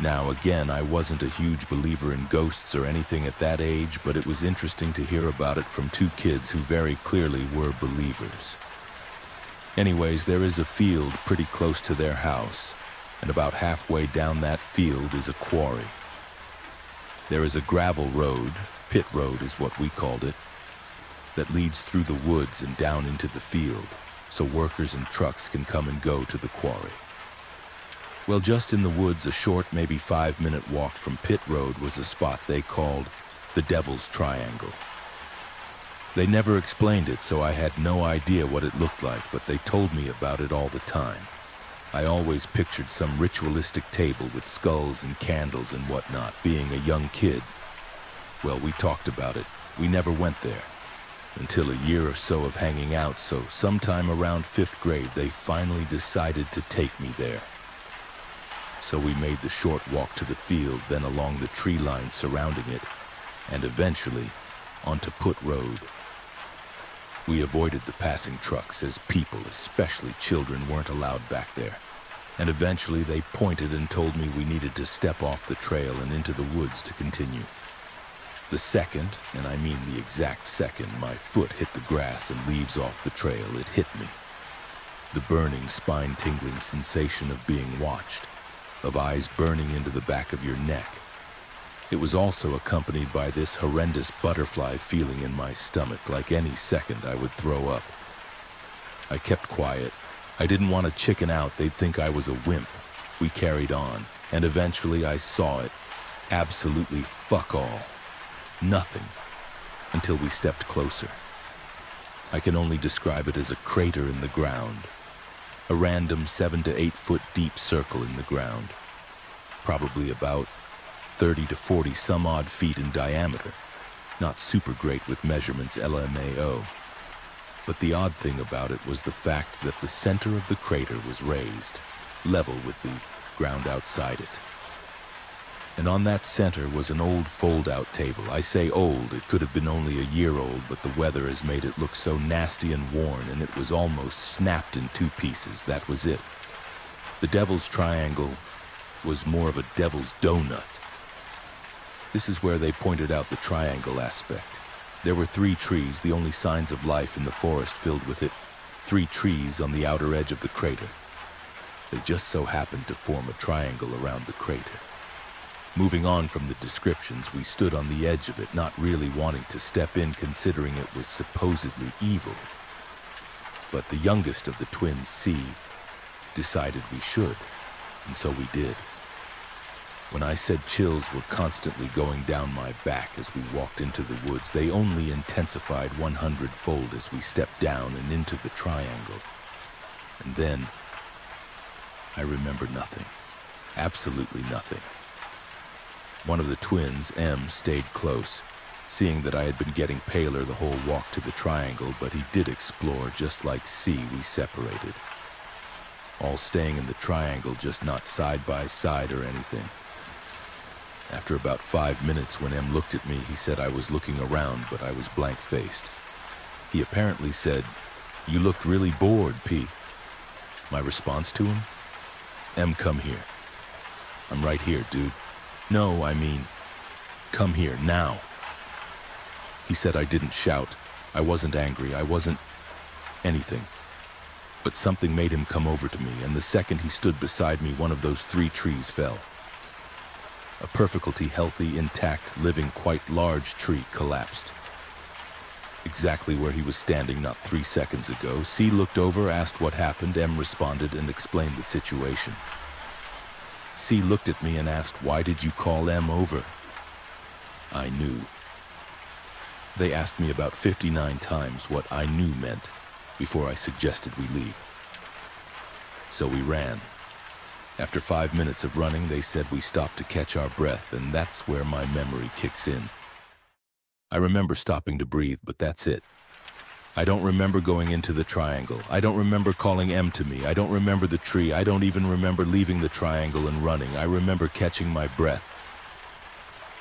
Now, again, I wasn't a huge believer in ghosts or anything at that age, but it was interesting to hear about it from 2 kids who very clearly were believers. Anyways, there is a field pretty close to their house, and about halfway down that field is a quarry. There is a gravel road, pit road is what we called it, that leads through the woods and down into the field, so workers and trucks can come and go to the quarry. Well, just in the woods, a short, maybe 5-minute walk from pit road was a spot they called the Devil's Triangle. They never explained it, so I had no idea what it looked like, but they told me about it all the time. I always pictured some ritualistic table with skulls and candles and whatnot, being a young kid. Well, we talked about it. We never went there. Until a year or so of hanging out, so sometime around 5th grade, they finally decided to take me there. So we made the short walk to the field, then along the tree line surrounding it, and eventually onto Put Road. We avoided the passing trucks, as people, especially children, weren't allowed back there. And eventually they pointed and told me we needed to step off the trail and into the woods to continue. The second, and I mean the exact second, my foot hit the grass and leaves off the trail, it hit me. The burning, spine-tingling sensation of being watched, of eyes burning into the back of your neck. It was also accompanied by this horrendous butterfly feeling in my stomach, like any second I would throw up. I kept quiet. I didn't want to chicken out. They'd think I was a wimp. We carried on, and eventually I saw it. Absolutely fuck all. Nothing. Until we stepped closer. I can only describe it as a crater in the ground. A random 7 to 8 foot deep circle in the ground. Probably about 30 to 40 some odd feet in diameter. Not super great with measurements LMAO. But the odd thing about it was the fact that the center of the crater was raised, level with the ground outside it. And on that center was an old fold-out table. I say old, it could have been only a year old, but the weather has made it look so nasty and worn, and it was almost snapped in 2 pieces. That was it. The Devil's Triangle was more of a devil's donut. This is where they pointed out the triangle aspect. There were 3 trees, the only signs of life in the forest filled with it. 3 trees on the outer edge of the crater. They just so happened to form a triangle around the crater. Moving on from the descriptions, we stood on the edge of it, not really wanting to step in considering it was supposedly evil. But the youngest of the twins, C, decided we should, and so we did. When I said chills were constantly going down my back as we walked into the woods, they only intensified 100-fold as we stepped down and into the triangle. And then, I remember nothing. Absolutely nothing. One of the twins, M, stayed close, seeing that I had been getting paler the whole walk to the triangle, but he did explore just like C. We separated. All staying in the triangle, just not side by side or anything. After about 5 minutes, when M looked at me, he said I was looking around, but I was blank-faced. He apparently said, "You looked really bored, P." My response to him? "M, come here." "I'm right here, dude." "No, I mean, come here, now." He said I didn't shout. I wasn't angry. I wasn't anything. But something made him come over to me, and the second he stood beside me, one of those 3 trees fell. A perfectly healthy, intact, living, quite large tree collapsed. Exactly where he was standing not 3 seconds ago. C looked over, asked what happened. M responded and explained the situation. C looked at me and asked, "Why did you call M over?" I knew. They asked me about 59 times what I knew meant before I suggested we leave. So we ran. After 5 minutes of running, they said we stopped to catch our breath, and that's where my memory kicks in. I remember stopping to breathe, but that's it. I don't remember going into the triangle. I don't remember calling M to me. I don't remember the tree. I don't even remember leaving the triangle and running. I remember catching my breath.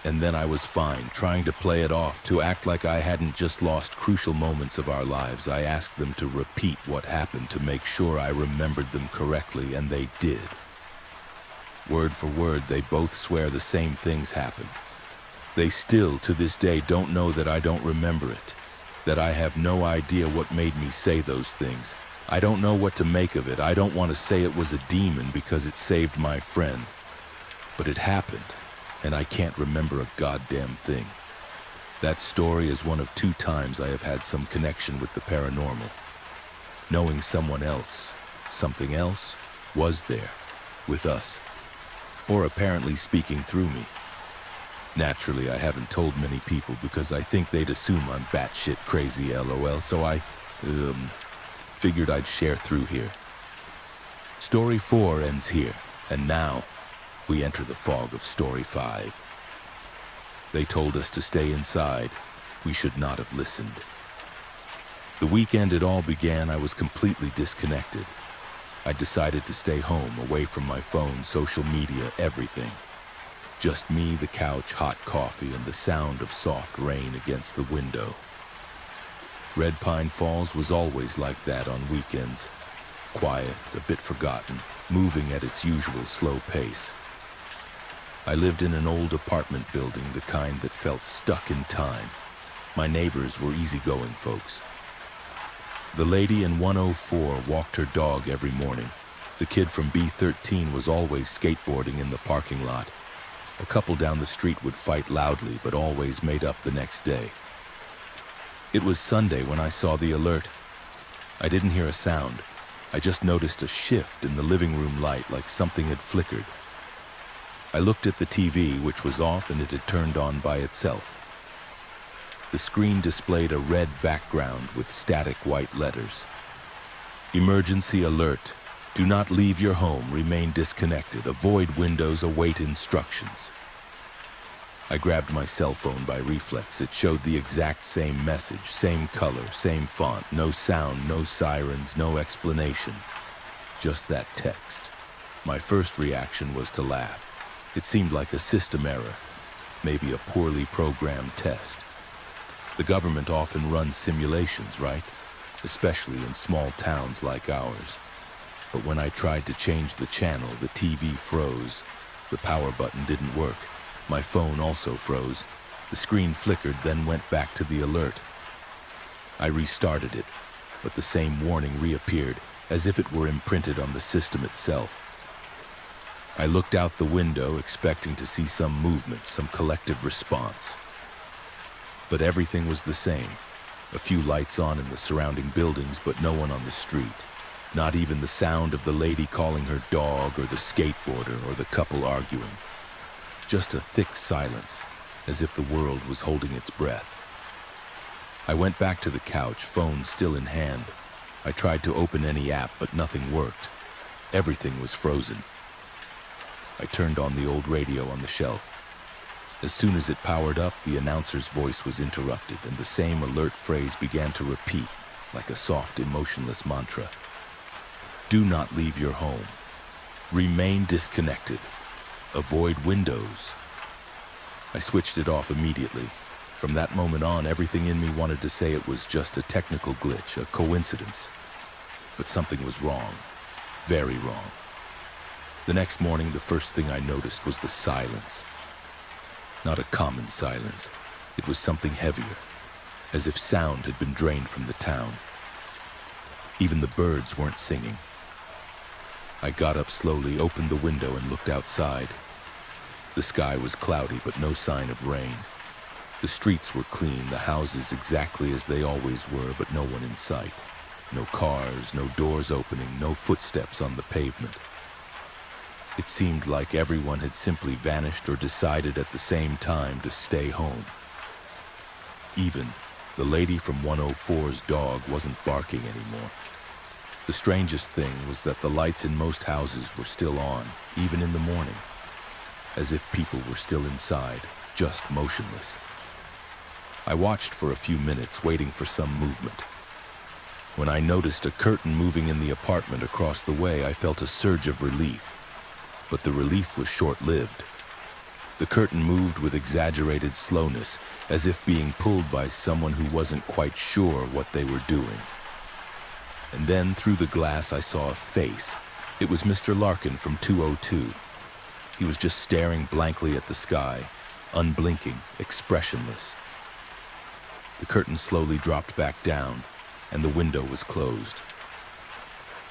And then I was fine, trying to play it off, to act like I hadn't just lost crucial moments of our lives. I asked them to repeat what happened to make sure I remembered them correctly, and they did. Word for word, they both swear the same things happened. They still, to this day, don't know that I don't remember it, that I have no idea what made me say those things. I don't know what to make of it. I don't want to say it was a demon because it saved my friend. But it happened, and I can't remember a goddamn thing. That story is one of 2 times I have had some connection with the paranormal. Knowing someone else, something else, was there, with us, or apparently speaking through me. Naturally, I haven't told many people because I think they'd assume I'm batshit crazy, lol, so I, figured I'd share through here. Story 4 ends here, and now we enter the fog of Story 5. They told us to stay inside. We should not have listened. The weekend it all began, I was completely disconnected. I decided to stay home, away from my phone, social media, everything. Just me, the couch, hot coffee, and the sound of soft rain against the window. Red Pine Falls was always like that on weekends. Quiet, a bit forgotten, moving at its usual slow pace. I lived in an old apartment building, the kind that felt stuck in time. My neighbors were easygoing folks. The lady in 104 walked her dog every morning. The kid from B13 was always skateboarding in the parking lot. A couple down the street would fight loudly, but always made up the next day. It was Sunday when I saw the alert. I didn't hear a sound. I just noticed a shift in the living room light, like something had flickered. I looked at the TV, which was off, and it had turned on by itself. The screen displayed a red background with static white letters. Emergency alert. Do not leave your home. Remain disconnected. Avoid windows. Await instructions. I grabbed my cell phone by reflex. It showed the exact same message, same color, same font. No sound, no sirens, no explanation. Just that text. My first reaction was to laugh. It seemed like a system error, maybe a poorly programmed test. The government often runs simulations, right? Especially in small towns like ours. But when I tried to change the channel, the TV froze. The power button didn't work. My phone also froze. The screen flickered, then went back to the alert. I restarted it, but the same warning reappeared, as if it were imprinted on the system itself. I looked out the window, expecting to see some movement, some collective response. But everything was the same. A few lights on in the surrounding buildings, but no one on the street. Not even the sound of the lady calling her dog, or the skateboarder, or the couple arguing. Just a thick silence, as if the world was holding its breath. I went back to the couch, phone still in hand. I tried to open any app, but nothing worked. Everything was frozen. I turned on the old radio on the shelf. As soon as it powered up, the announcer's voice was interrupted, and the same alert phrase began to repeat, like a soft, emotionless mantra. Do not leave your home. Remain disconnected. Avoid windows. I switched it off immediately. From that moment on, everything in me wanted to say it was just a technical glitch, a coincidence. But something was wrong. Very wrong. The next morning, the first thing I noticed was the silence. Not a common silence. It was something heavier, as if sound had been drained from the town. Even the birds weren't singing. I got up slowly, opened the window, and looked outside. The sky was cloudy, but no sign of rain. The streets were clean, the houses exactly as they always were, but no one in sight. No cars, no doors opening, no footsteps on the pavement. It seemed like everyone had simply vanished or decided at the same time to stay home. Even the lady from 104's dog wasn't barking anymore. The strangest thing was that the lights in most houses were still on, even in the morning, as if people were still inside, just motionless. I watched for a few minutes, waiting for some movement. When I noticed a curtain moving in the apartment across the way, I felt a surge of relief. But the relief was short-lived. The curtain moved with exaggerated slowness, as if being pulled by someone who wasn't quite sure what they were doing. And then, through the glass, I saw a face. It was Mr. Larkin from 202. He was just staring blankly at the sky, unblinking, expressionless. The curtain slowly dropped back down, and the window was closed.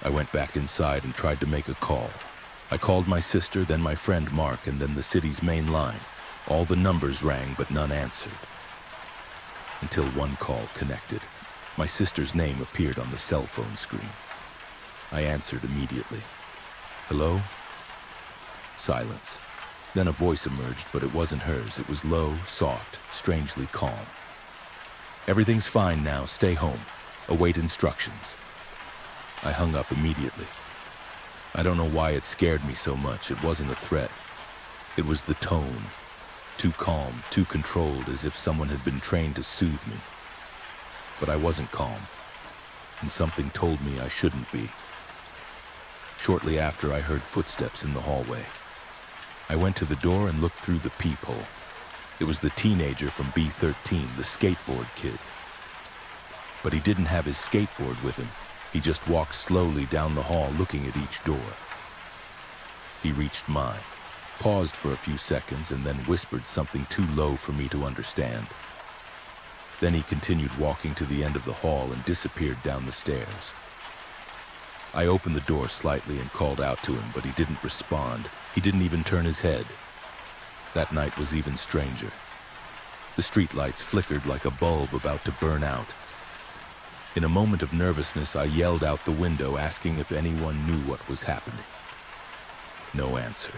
I went back inside and tried to make a call. I called my sister, then my friend Mark, and then the city's main line. All the numbers rang, but none answered. Until one call connected. My sister's name appeared on the cell phone screen. I answered immediately. Hello? Silence. Then a voice emerged, but it wasn't hers. It was low, soft, strangely calm. Everything's fine now. Stay home. Await instructions. I hung up immediately. I don't know why it scared me so much. It wasn't a threat. It was the tone. Too calm, too controlled, as if someone had been trained to soothe me. But I wasn't calm, and something told me I shouldn't be. Shortly after, I heard footsteps in the hallway. I went to the door and looked through the peephole. It was the teenager from B13, the skateboard kid. But he didn't have his skateboard with him. He just walked slowly down the hall, looking at each door. He reached mine, paused for a few seconds, and then whispered something too low for me to understand. Then he continued walking to the end of the hall and disappeared down the stairs. I opened the door slightly and called out to him, but he didn't respond. He didn't even turn his head. That night was even stranger. The streetlights flickered like a bulb about to burn out. In a moment of nervousness, I yelled out the window, asking if anyone knew what was happening. No answer.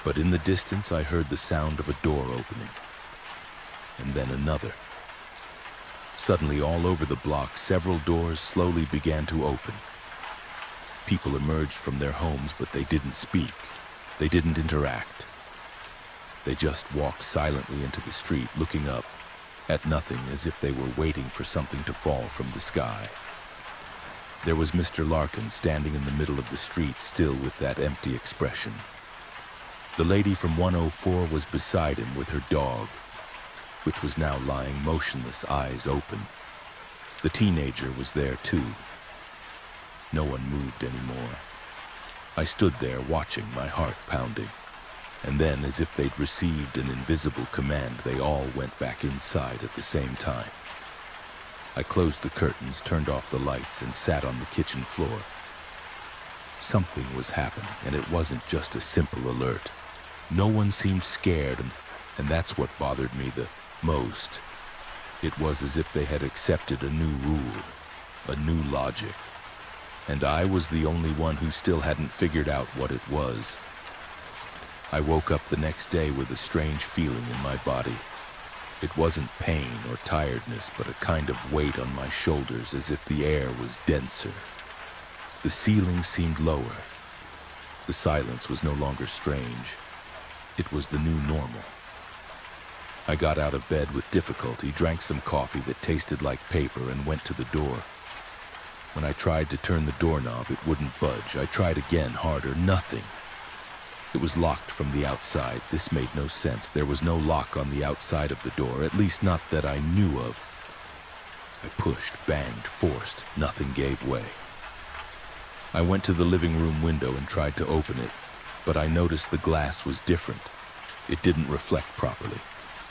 But in the distance, I heard the sound of a door opening. And then another. Suddenly, all over the block, several doors slowly began to open. People emerged from their homes, but they didn't speak. They didn't interact. They just walked silently into the street, looking up at nothing, as if they were waiting for something to fall from the sky. There was Mr. Larkin standing in the middle of the street, still with that empty expression. The lady from 104 was beside him with her dog, which was now lying motionless, eyes open. The teenager was there too. No one moved anymore. I stood there watching, my heart pounding. And then, as if they'd received an invisible command, they all went back inside at the same time. I closed the curtains, turned off the lights, and sat on the kitchen floor. Something was happening, and it wasn't just a simple alert. No one seemed scared, and that's what bothered me the most. It was as if they had accepted a new rule, a new logic. And I was the only one who still hadn't figured out what it was. I woke up the next day with a strange feeling in my body. It wasn't pain or tiredness, but a kind of weight on my shoulders, as if the air was denser. The ceiling seemed lower. The silence was no longer strange. It was the new normal. I got out of bed with difficulty, drank some coffee that tasted like paper, and went to the door. When I tried to turn the doorknob, it wouldn't budge. I tried again, harder, nothing. It was locked from the outside. This made no sense. There was no lock on the outside of the door, at least not that I knew of. I pushed, banged, forced. Nothing gave way. I went to the living room window and tried to open it, but I noticed the glass was different. It didn't reflect properly.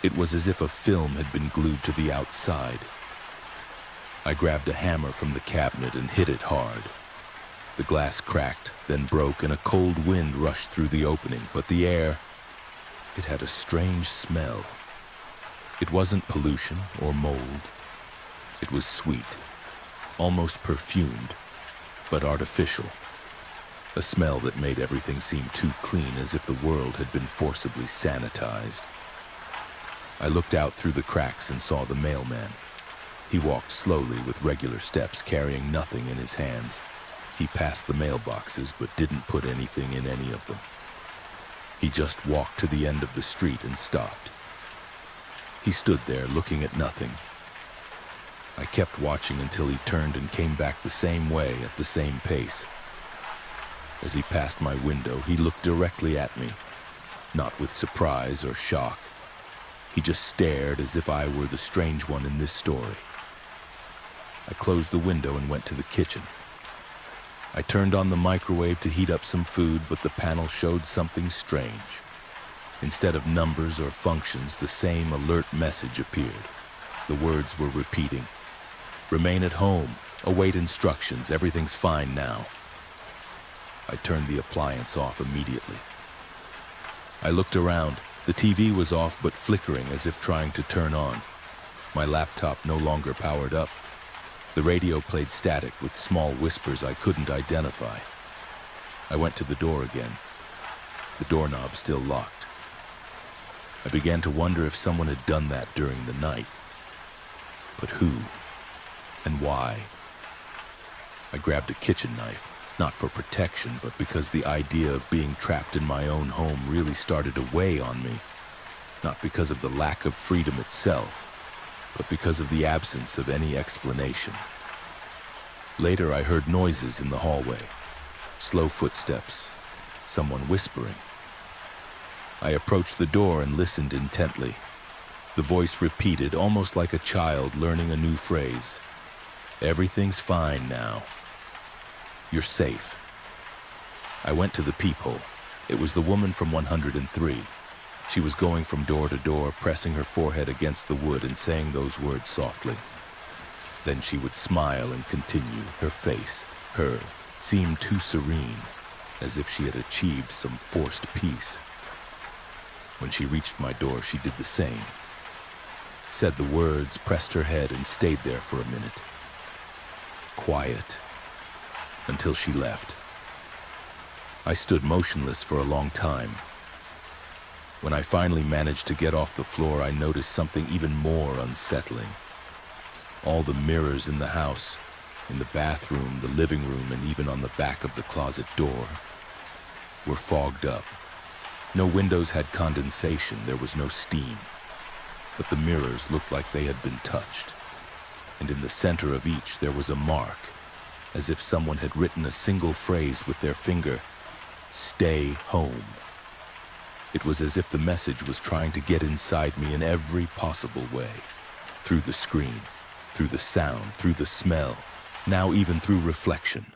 It was as if a film had been glued to the outside. I grabbed a hammer from the cabinet and hit it hard. The glass cracked, then broke, and a cold wind rushed through the opening, but the air, it had a strange smell. It wasn't pollution or mold. It was sweet, almost perfumed, but artificial. A smell that made everything seem too clean, as if the world had been forcibly sanitized. I looked out through the cracks and saw the mailman. He walked slowly with regular steps, carrying nothing in his hands. He passed the mailboxes, but didn't put anything in any of them. He just walked to the end of the street and stopped. He stood there looking at nothing. I kept watching until he turned and came back the same way at the same pace. As he passed my window, he looked directly at me, not with surprise or shock. He just stared as if I were the strange one in this story. I closed the window and went to the kitchen. I turned on the microwave to heat up some food, but the panel showed something strange. Instead of numbers or functions, the same alert message appeared. The words were repeating. "Remain at home. Await instructions. Everything's fine now." I turned the appliance off immediately. I looked around. The TV was off but flickering as if trying to turn on. My laptop no longer powered up. The radio played static with small whispers I couldn't identify. I went to the door again. The doorknob still locked. I began to wonder if someone had done that during the night. But who? And why? I grabbed a kitchen knife, not for protection, but because the idea of being trapped in my own home really started to weigh on me. Not because of the lack of freedom itself, but because of the absence of any explanation. Later, I heard noises in the hallway, slow footsteps, someone whispering. I approached the door and listened intently. The voice repeated, almost like a child learning a new phrase. "Everything's fine now. You're safe." I went to the peephole. It was the woman from 103. She was going from door to door, pressing her forehead against the wood and saying those words softly. Then she would smile and continue. Her face, seemed too serene, as if she had achieved some forced peace. When she reached my door, she did the same. Said the words, pressed her head, and stayed there for a minute. Quiet. Until she left. I stood motionless for a long time. When I finally managed to get off the floor, I noticed something even more unsettling. All the mirrors in the house, in the bathroom, the living room, and even on the back of the closet door, were fogged up. No windows had condensation, there was no steam. But the mirrors looked like they had been touched. And in the center of each, there was a mark, as if someone had written a single phrase with their finger, "Stay home." It was as if the message was trying to get inside me in every possible way. Through the screen, through the sound, through the smell, now even through reflection.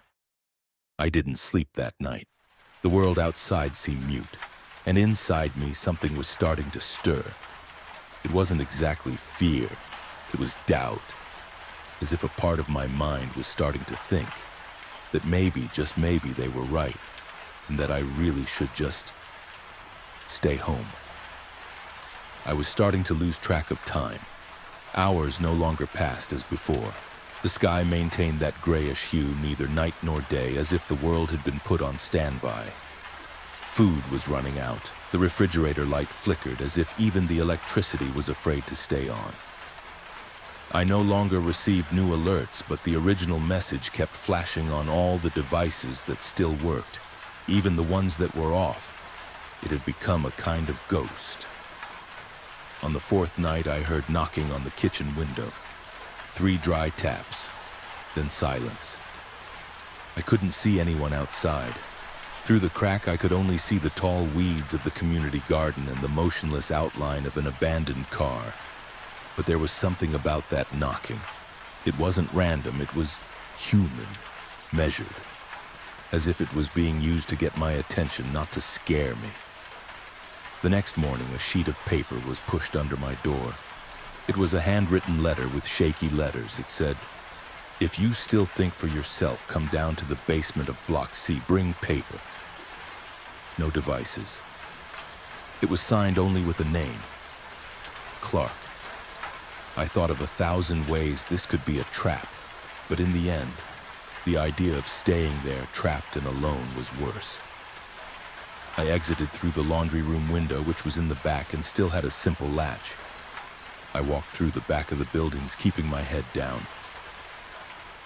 I didn't sleep that night. The world outside seemed mute, and inside me something was starting to stir. It wasn't exactly fear, it was doubt. As if a part of my mind was starting to think that maybe, just maybe, they were right, and that I really should just stay home. I was starting to lose track of time. Hours no longer passed as before. The sky maintained that grayish hue, neither night nor day, as if the world had been put on standby. Food was running out. The refrigerator light flickered, as if even the electricity was afraid to stay on. I no longer received new alerts, but the original message kept flashing on all the devices that still worked, even the ones that were off. It had become a kind of ghost. On the fourth night, I heard knocking on the kitchen window. 3 dry taps, then silence. I couldn't see anyone outside. Through the crack, I could only see the tall weeds of the community garden and the motionless outline of an abandoned car. But there was something about that knocking. It wasn't random, it was human, measured, as if it was being used to get my attention, not to scare me. The next morning, a sheet of paper was pushed under my door. It was a handwritten letter with shaky letters. It said, If you still think for yourself, come down to the basement of Block C. Bring paper. No devices. It was signed only with a name. Clark. I thought of 1,000 ways this could be a trap, but in the end, the idea of staying there trapped and alone was worse. I exited through the laundry room window, which was in the back and still had a simple latch. I walked through the back of the buildings, keeping my head down.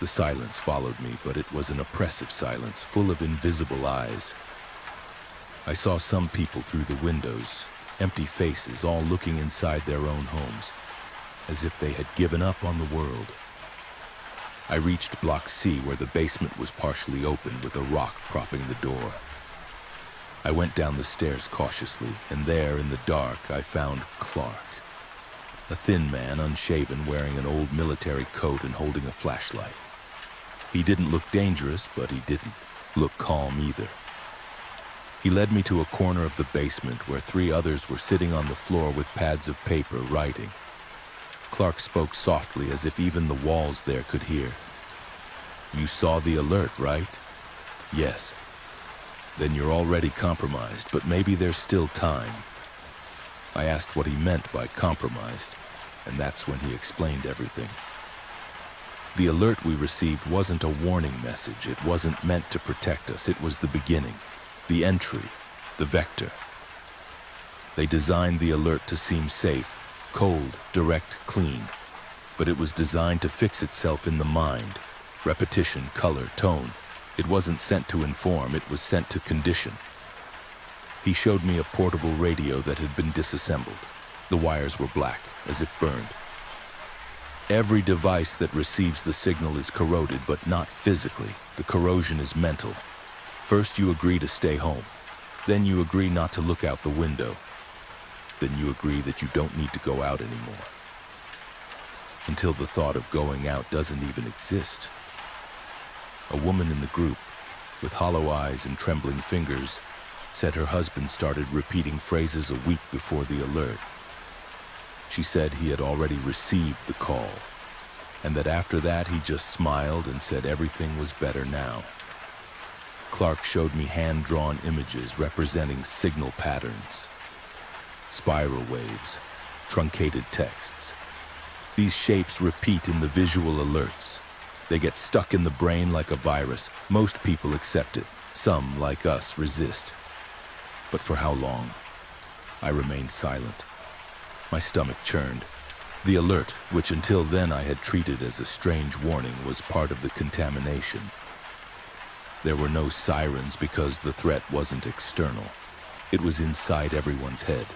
The silence followed me, but it was an oppressive silence, full of invisible eyes. I saw some people through the windows, empty faces, all looking inside their own homes, as if they had given up on the world. I reached Block C, where the basement was partially open with a rock propping the door. I went down the stairs cautiously, and there in the dark I found Clark. A thin man, unshaven, wearing an old military coat and holding a flashlight. He didn't look dangerous, but he didn't look calm either. He led me to a corner of the basement where 3 others were sitting on the floor with pads of paper writing. Clark spoke softly, as if even the walls there could hear. "You saw the alert, right?" "Yes." "Then you're already compromised, but maybe there's still time." I asked what he meant by compromised, and that's when he explained everything. The alert we received wasn't a warning message. It wasn't meant to protect us. It was the beginning, the entry, the vector. They designed the alert to seem safe, cold, direct, clean, but it was designed to fix itself in the mind. Repetition, color, tone. It wasn't sent to inform, it was sent to condition. He showed me a portable radio that had been disassembled. The wires were black, as if burned. Every device that receives the signal is corroded, but not physically. The corrosion is mental. First you agree to stay home. Then you agree not to look out the window. Then you agree that you don't need to go out anymore. Until the thought of going out doesn't even exist. A woman in the group, with hollow eyes and trembling fingers, said her husband started repeating phrases a week before the alert. She said he had already received the call, and that after that he just smiled and said everything was better now. Clark showed me hand-drawn images representing signal patterns, spiral waves, truncated texts. These shapes repeat in the visual alerts. They get stuck in the brain like a virus. Most people accept it. Some, like us, resist. But for how long? I remained silent. My stomach churned. The alert, which until then I had treated as a strange warning, was part of the contamination. There were no sirens because the threat wasn't external. It was inside everyone's head,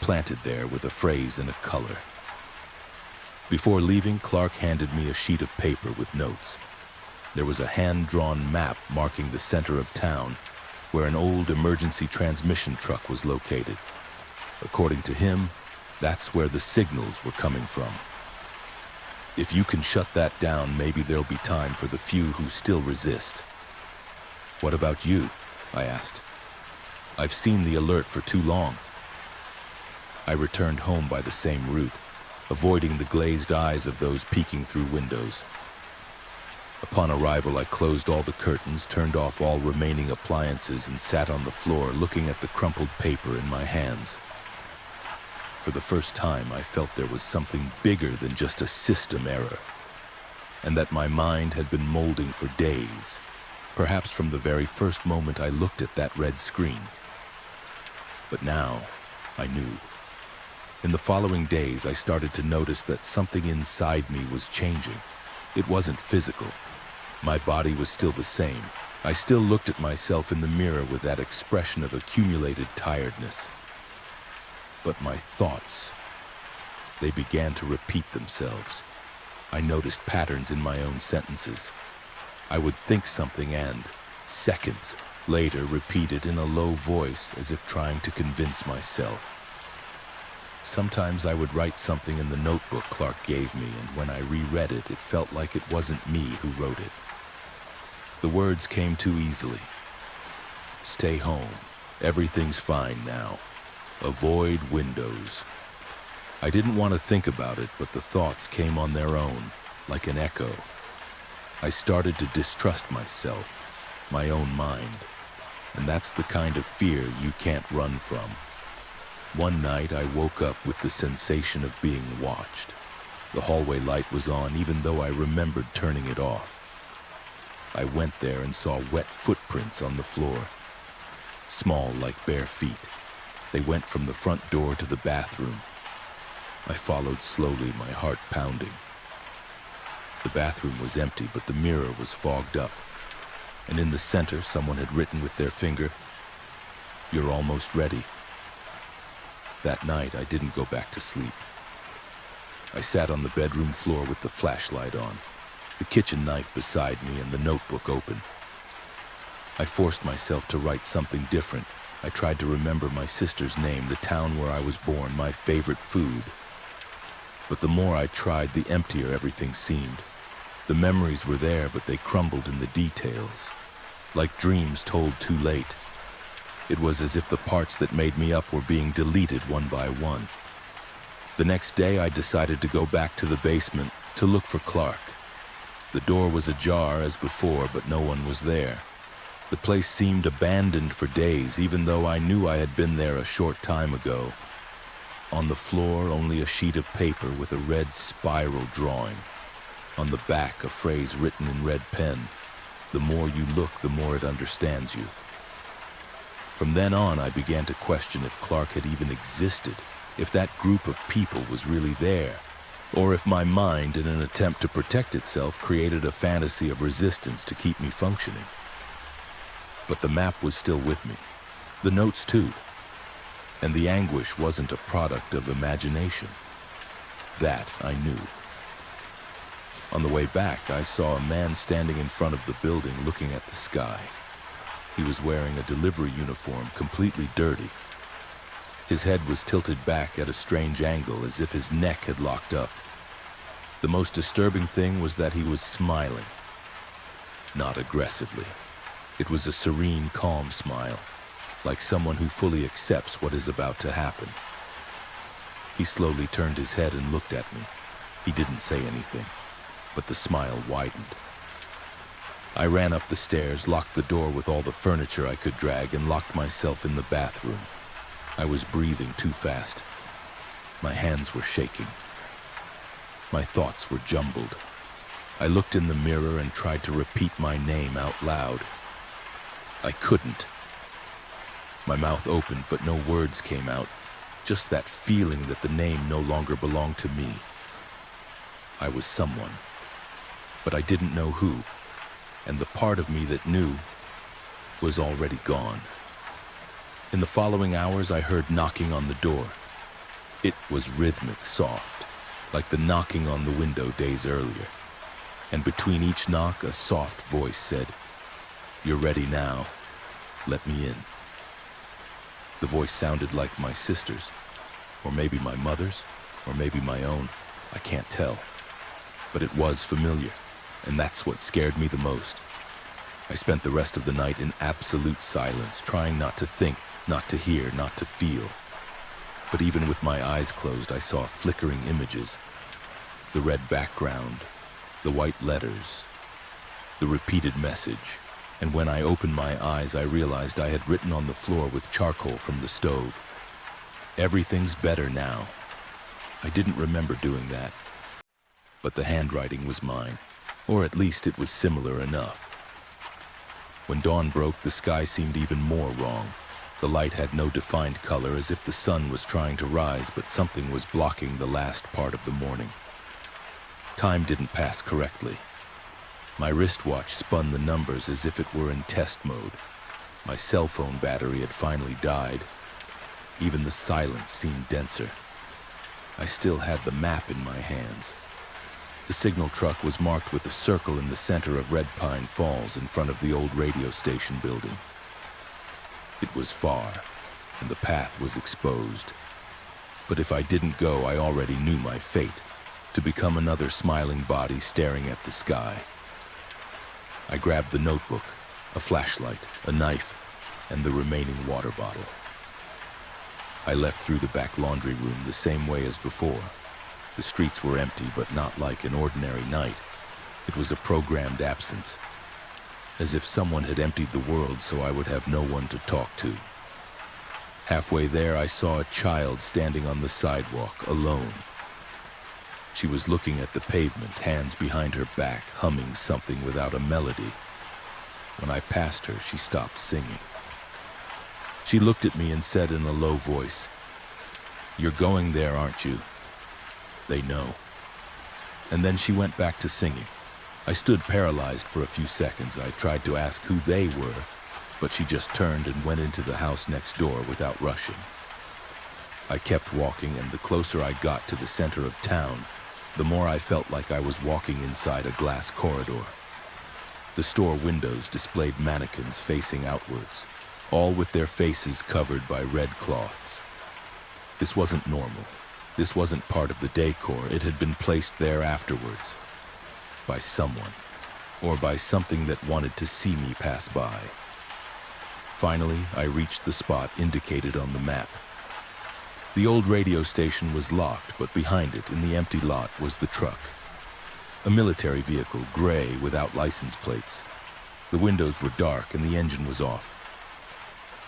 planted there with a phrase and a color. Before leaving, Clark handed me a sheet of paper with notes. There was a hand-drawn map marking the center of town, where an old emergency transmission truck was located. According to him, that's where the signals were coming from. If you can shut that down, maybe there'll be time for the few who still resist. What about you? I asked. I've seen the alert for too long. I returned home by the same route, avoiding the glazed eyes of those peeking through windows. Upon arrival, I closed all the curtains, turned off all remaining appliances, and sat on the floor looking at the crumpled paper in my hands. For the first time, I felt there was something bigger than just a system error, and that my mind had been molding for days, perhaps from the very first moment I looked at that red screen. But now, I knew. In the following days, I started to notice that something inside me was changing. It wasn't physical. My body was still the same. I still looked at myself in the mirror with that expression of accumulated tiredness. But my thoughts, they began to repeat themselves. I noticed patterns in my own sentences. I would think something and, seconds later, repeat it in a low voice as if trying to convince myself. Sometimes I would write something in the notebook Clark gave me, and when I reread it, it felt like it wasn't me who wrote it. The words came too easily. Stay home. Everything's fine now. Avoid windows. I didn't want to think about it, but the thoughts came on their own. like an echo. I started to distrust myself, my own mind, and that's the kind of fear you can't run from. One night, I woke up with the sensation of being watched. The hallway light was on, even though I remembered turning it off. I went there and saw wet footprints on the floor, small like bare feet. They went from the front door to the bathroom. I followed slowly, my heart pounding. The bathroom was empty, but the mirror was fogged up. And in the center, someone had written with their finger, "You're almost ready." That night, I didn't go back to sleep. I sat on the bedroom floor with the flashlight on, the kitchen knife beside me and the notebook open. I forced myself to write something different. I tried to remember my sister's name, the town where I was born, my favorite food. But the more I tried, the emptier everything seemed. The memories were there, but they crumbled in the details, like dreams told too late. It was as if the parts that made me up were being deleted one by one. The next day, I decided to go back to the basement to look for Clark. The door was ajar as before, but no one was there. The place seemed abandoned for days, even though I knew I had been there a short time ago. On the floor, only a sheet of paper with a red spiral drawing. On the back, a phrase written in red pen. The more you look, the more it understands you. From then on, I began to question if Clark had even existed, if that group of people was really there, or if my mind, in an attempt to protect itself, created a fantasy of resistance to keep me functioning. But the map was still with me, the notes too, and the anguish wasn't a product of imagination. That I knew. On the way back, I saw a man standing in front of the building looking at the sky. He was wearing a delivery uniform, completely dirty. His head was tilted back at a strange angle, as if his neck had locked up. The most disturbing thing was that he was smiling. Not aggressively. It was a serene, calm smile, like someone who fully accepts what is about to happen. He slowly turned his head and looked at me. He didn't say anything, but the smile widened. I ran up the stairs, locked the door with all the furniture I could drag, and locked myself in the bathroom. I was breathing too fast. My hands were shaking. My thoughts were jumbled. I looked in the mirror and tried to repeat my name out loud. I couldn't. My mouth opened, but no words came out, just that feeling that the name no longer belonged to me. I was someone, but I didn't know who, and the part of me that knew was already gone. In the following hours, I heard knocking on the door. It was rhythmic, soft, like the knocking on the window days earlier. And between each knock, a soft voice said, "You're ready now. Let me in." The voice sounded like my sister's, or maybe my mother's, or maybe my own. I can't tell. But it was familiar, and that's what scared me the most. I spent the rest of the night in absolute silence, trying not to think, not to hear, not to feel. But even with my eyes closed, I saw flickering images. The red background, the white letters, the repeated message. And when I opened my eyes, I realized I had written on the floor with charcoal from the stove. "Everything's better now." I didn't remember doing that. But the handwriting was mine, or at least it was similar enough. When dawn broke, the sky seemed even more wrong. The light had no defined color, as if the sun was trying to rise, but something was blocking the last part of the morning. Time didn't pass correctly. My wristwatch spun the numbers as if it were in test mode. My cell phone battery had finally died. Even the silence seemed denser. I still had the map in my hands. The signal truck was marked with a circle in the center of Red Pine Falls in front of the old radio station building. It was far, and the path was exposed. But if I didn't go, I already knew my fate, to become another smiling body staring at the sky. I grabbed the notebook, a flashlight, a knife, and the remaining water bottle. I left through the back laundry room the same way as before, The streets were empty, but not like an ordinary night. It was a programmed absence, as if someone had emptied the world so I would have no one to talk to. Halfway there, I saw a child standing on the sidewalk, alone. She was looking at the pavement, hands behind her back, humming something without a melody. When I passed her, she stopped singing. She looked at me and said in a low voice, "You're going there, aren't you?" They know. And then she went back to singing. I stood paralyzed for a few seconds. I tried to ask who they were, but she just turned and went into the house next door without rushing. I kept walking, and the closer I got to the center of town, the more I felt like I was walking inside a glass corridor. The store windows displayed mannequins facing outwards, all with their faces covered by red cloths. This wasn't normal. This wasn't part of the decor. It had been placed there afterwards, by someone, or by something that wanted to see me pass by. Finally, I reached the spot indicated on the map. The old radio station was locked, but behind it, in the empty lot, was the truck. A military vehicle, gray, without license plates. The windows were dark and the engine was off.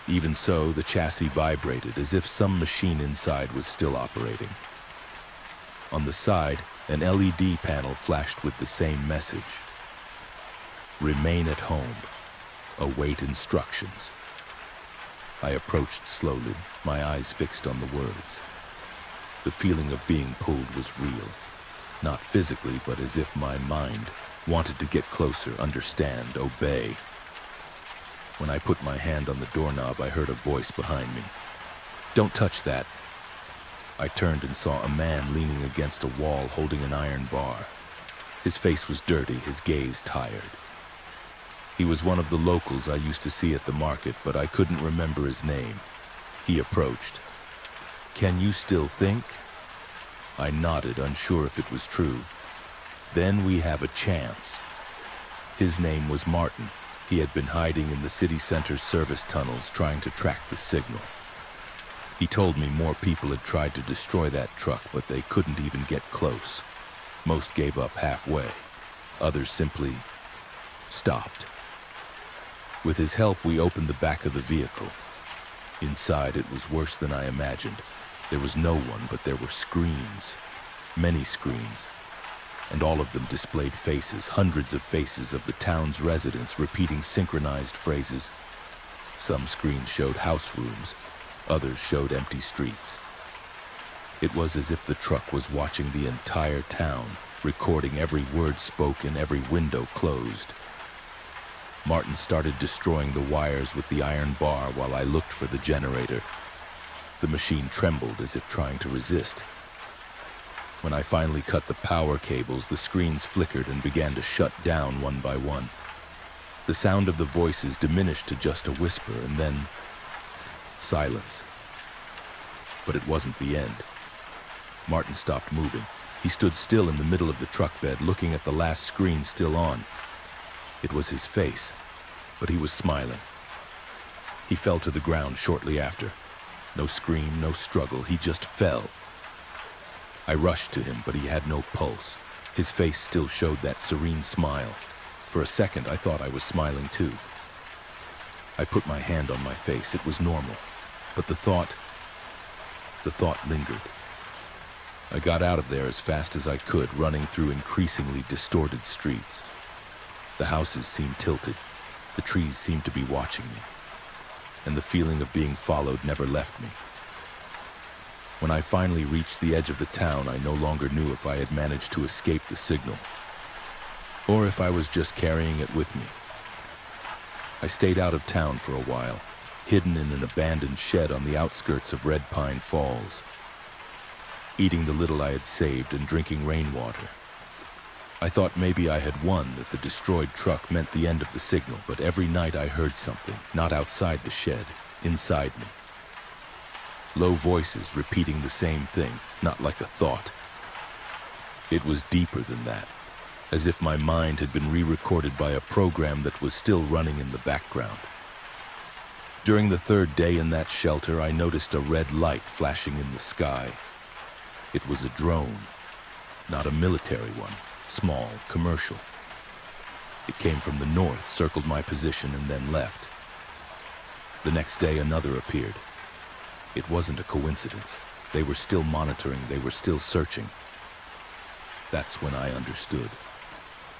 Even so, the chassis vibrated as if some machine inside was still operating. On the side, an LED panel flashed with the same message. "Remain at home. Await instructions." I approached slowly, my eyes fixed on the words. The feeling of being pulled was real. Not physically, but as if my mind wanted to get closer, understand, obey. When I put my hand on the doorknob, I heard a voice behind me. "Don't touch that." I turned and saw a man leaning against a wall holding an iron bar. His face was dirty, his gaze tired. He was one of the locals I used to see at the market, but I couldn't remember his name. He approached. "Can you still think?" I nodded, unsure if it was true. "Then we have a chance." His name was Martin. He had been hiding in the city center's service tunnels trying to track the signal. He told me more people had tried to destroy that truck, but they couldn't even get close. Most gave up halfway. Others simply stopped. With his help, we opened the back of the vehicle. Inside, it was worse than I imagined. There was no one, but there were screens. Many screens. And all of them displayed faces, hundreds of faces of the town's residents repeating synchronized phrases. Some screens showed house rooms, others showed empty streets. It was as if the truck was watching the entire town, recording every word spoken, every window closed. Martin started destroying the wires with the iron bar while I looked for the generator. The machine trembled as if trying to resist. When I finally cut the power cables, the screens flickered and began to shut down one by one. The sound of the voices diminished to just a whisper, and then silence. But it wasn't the end. Martin stopped moving. He stood still in the middle of the truck bed, looking at the last screen still on. It was his face, but he was smiling. He fell to the ground shortly after. No scream, no struggle, he just fell. I rushed to him, but he had no pulse. His face still showed that serene smile. For a second, I thought I was smiling too. I put my hand on my face. It was normal, but the thought lingered. I got out of there as fast as I could, running through increasingly distorted streets. The houses seemed tilted. The trees seemed to be watching me. And the feeling of being followed never left me. When I finally reached the edge of the town, I no longer knew if I had managed to escape the signal, or if I was just carrying it with me. I stayed out of town for a while, hidden in an abandoned shed on the outskirts of Red Pine Falls, eating the little I had saved and drinking rainwater. I thought maybe I had won, that the destroyed truck meant the end of the signal, but every night I heard something, not outside the shed, inside me. Low voices repeating the same thing, not like a thought. It was deeper than that, as if my mind had been re-recorded by a program that was still running in the background. During the third day in that shelter, I noticed a red light flashing in the sky. It was a drone, not a military one, small, commercial. It came from the north, circled my position, and then left. The next day, another appeared. It wasn't a coincidence. They were still monitoring, they were still searching. That's when I understood.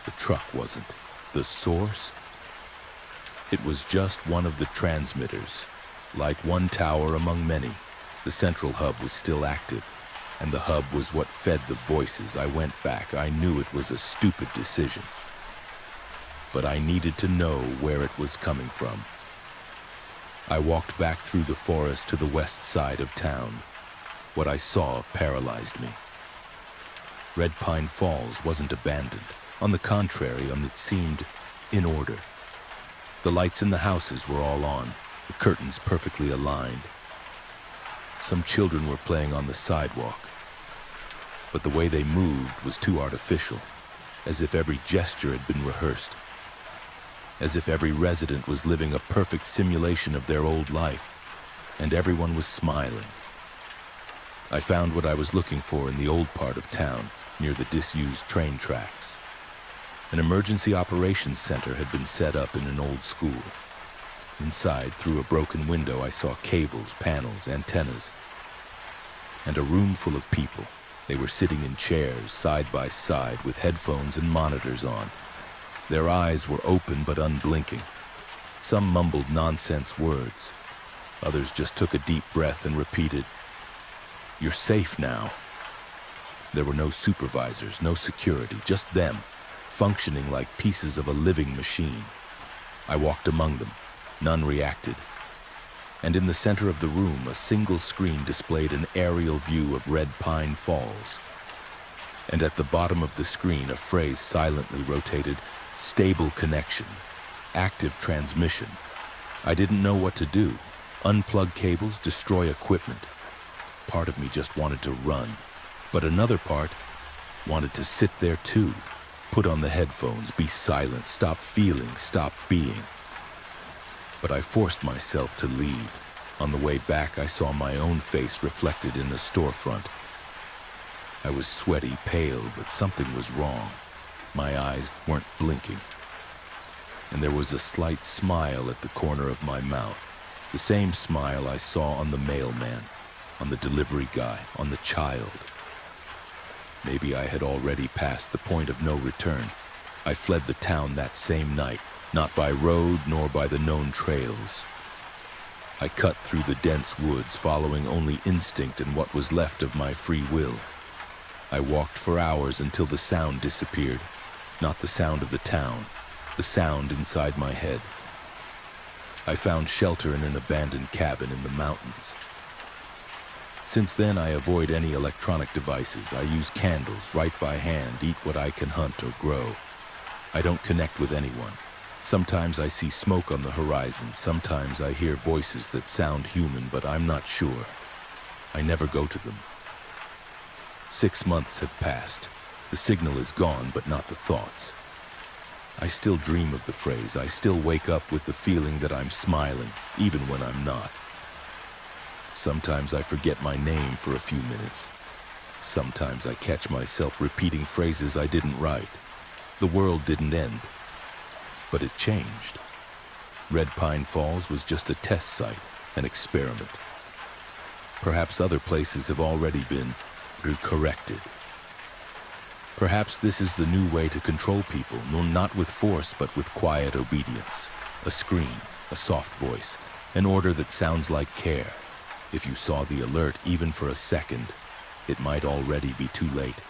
The truck wasn't the source. It was just one of the transmitters. Like one tower among many, the central hub was still active, and the hub was what fed the voices. I went back. I knew it was a stupid decision, but I needed to know where it was coming from. I walked back through the forest to the west side of town. What I saw paralyzed me. Red Pine Falls wasn't abandoned. On the contrary, it seemed in order. The lights in the houses were all on, the curtains perfectly aligned. Some children were playing on the sidewalk, but the way they moved was too artificial, as if every gesture had been rehearsed, as if every resident was living a perfect simulation of their old life, and everyone was smiling. I found what I was looking for in the old part of town, near the disused train tracks. An emergency operations center had been set up in an old school. Inside, through a broken window, I saw cables, panels, antennas, and a room full of people. They were sitting in chairs, side by side, with headphones and monitors on. Their eyes were open but unblinking. Some mumbled nonsense words. Others just took a deep breath and repeated, "You're safe now." There were no supervisors, no security, just them, functioning like pieces of a living machine. I walked among them. None reacted. And in the center of the room, a single screen displayed an aerial view of Red Pine Falls. And at the bottom of the screen, a phrase silently rotated, "Stable connection, active transmission." I didn't know what to do. Unplug cables, destroy equipment. Part of me just wanted to run, but another part wanted to sit there too. Put on the headphones, be silent, stop feeling, stop being. But I forced myself to leave. On the way back, I saw my own face reflected in a storefront. I was sweaty, pale, but something was wrong. My eyes weren't blinking. And there was a slight smile at the corner of my mouth. The same smile I saw on the mailman, on the delivery guy, on the child. Maybe I had already passed the point of no return. I fled the town that same night, not by road nor by the known trails. I cut through the dense woods, following only instinct and what was left of my free will. I walked for hours until the sound disappeared. Not the sound of the town, the sound inside my head. I found shelter in an abandoned cabin in the mountains. Since then, I avoid any electronic devices. I use candles, write by hand, eat what I can hunt or grow. I don't connect with anyone. Sometimes I see smoke on the horizon. Sometimes I hear voices that sound human, but I'm not sure. I never go to them. 6 months have passed. The signal is gone, but not the thoughts. I still dream of the phrase. I still wake up with the feeling that I'm smiling, even when I'm not. Sometimes I forget my name for a few minutes. Sometimes I catch myself repeating phrases I didn't write. The world didn't end, but it changed. Red Pine Falls was just a test site, an experiment. Perhaps other places have already been corrected. Perhaps this is the new way to control people, no, not with force, but with quiet obedience. A screen, a soft voice, an order that sounds like care. If you saw the alert even for a second, it might already be too late.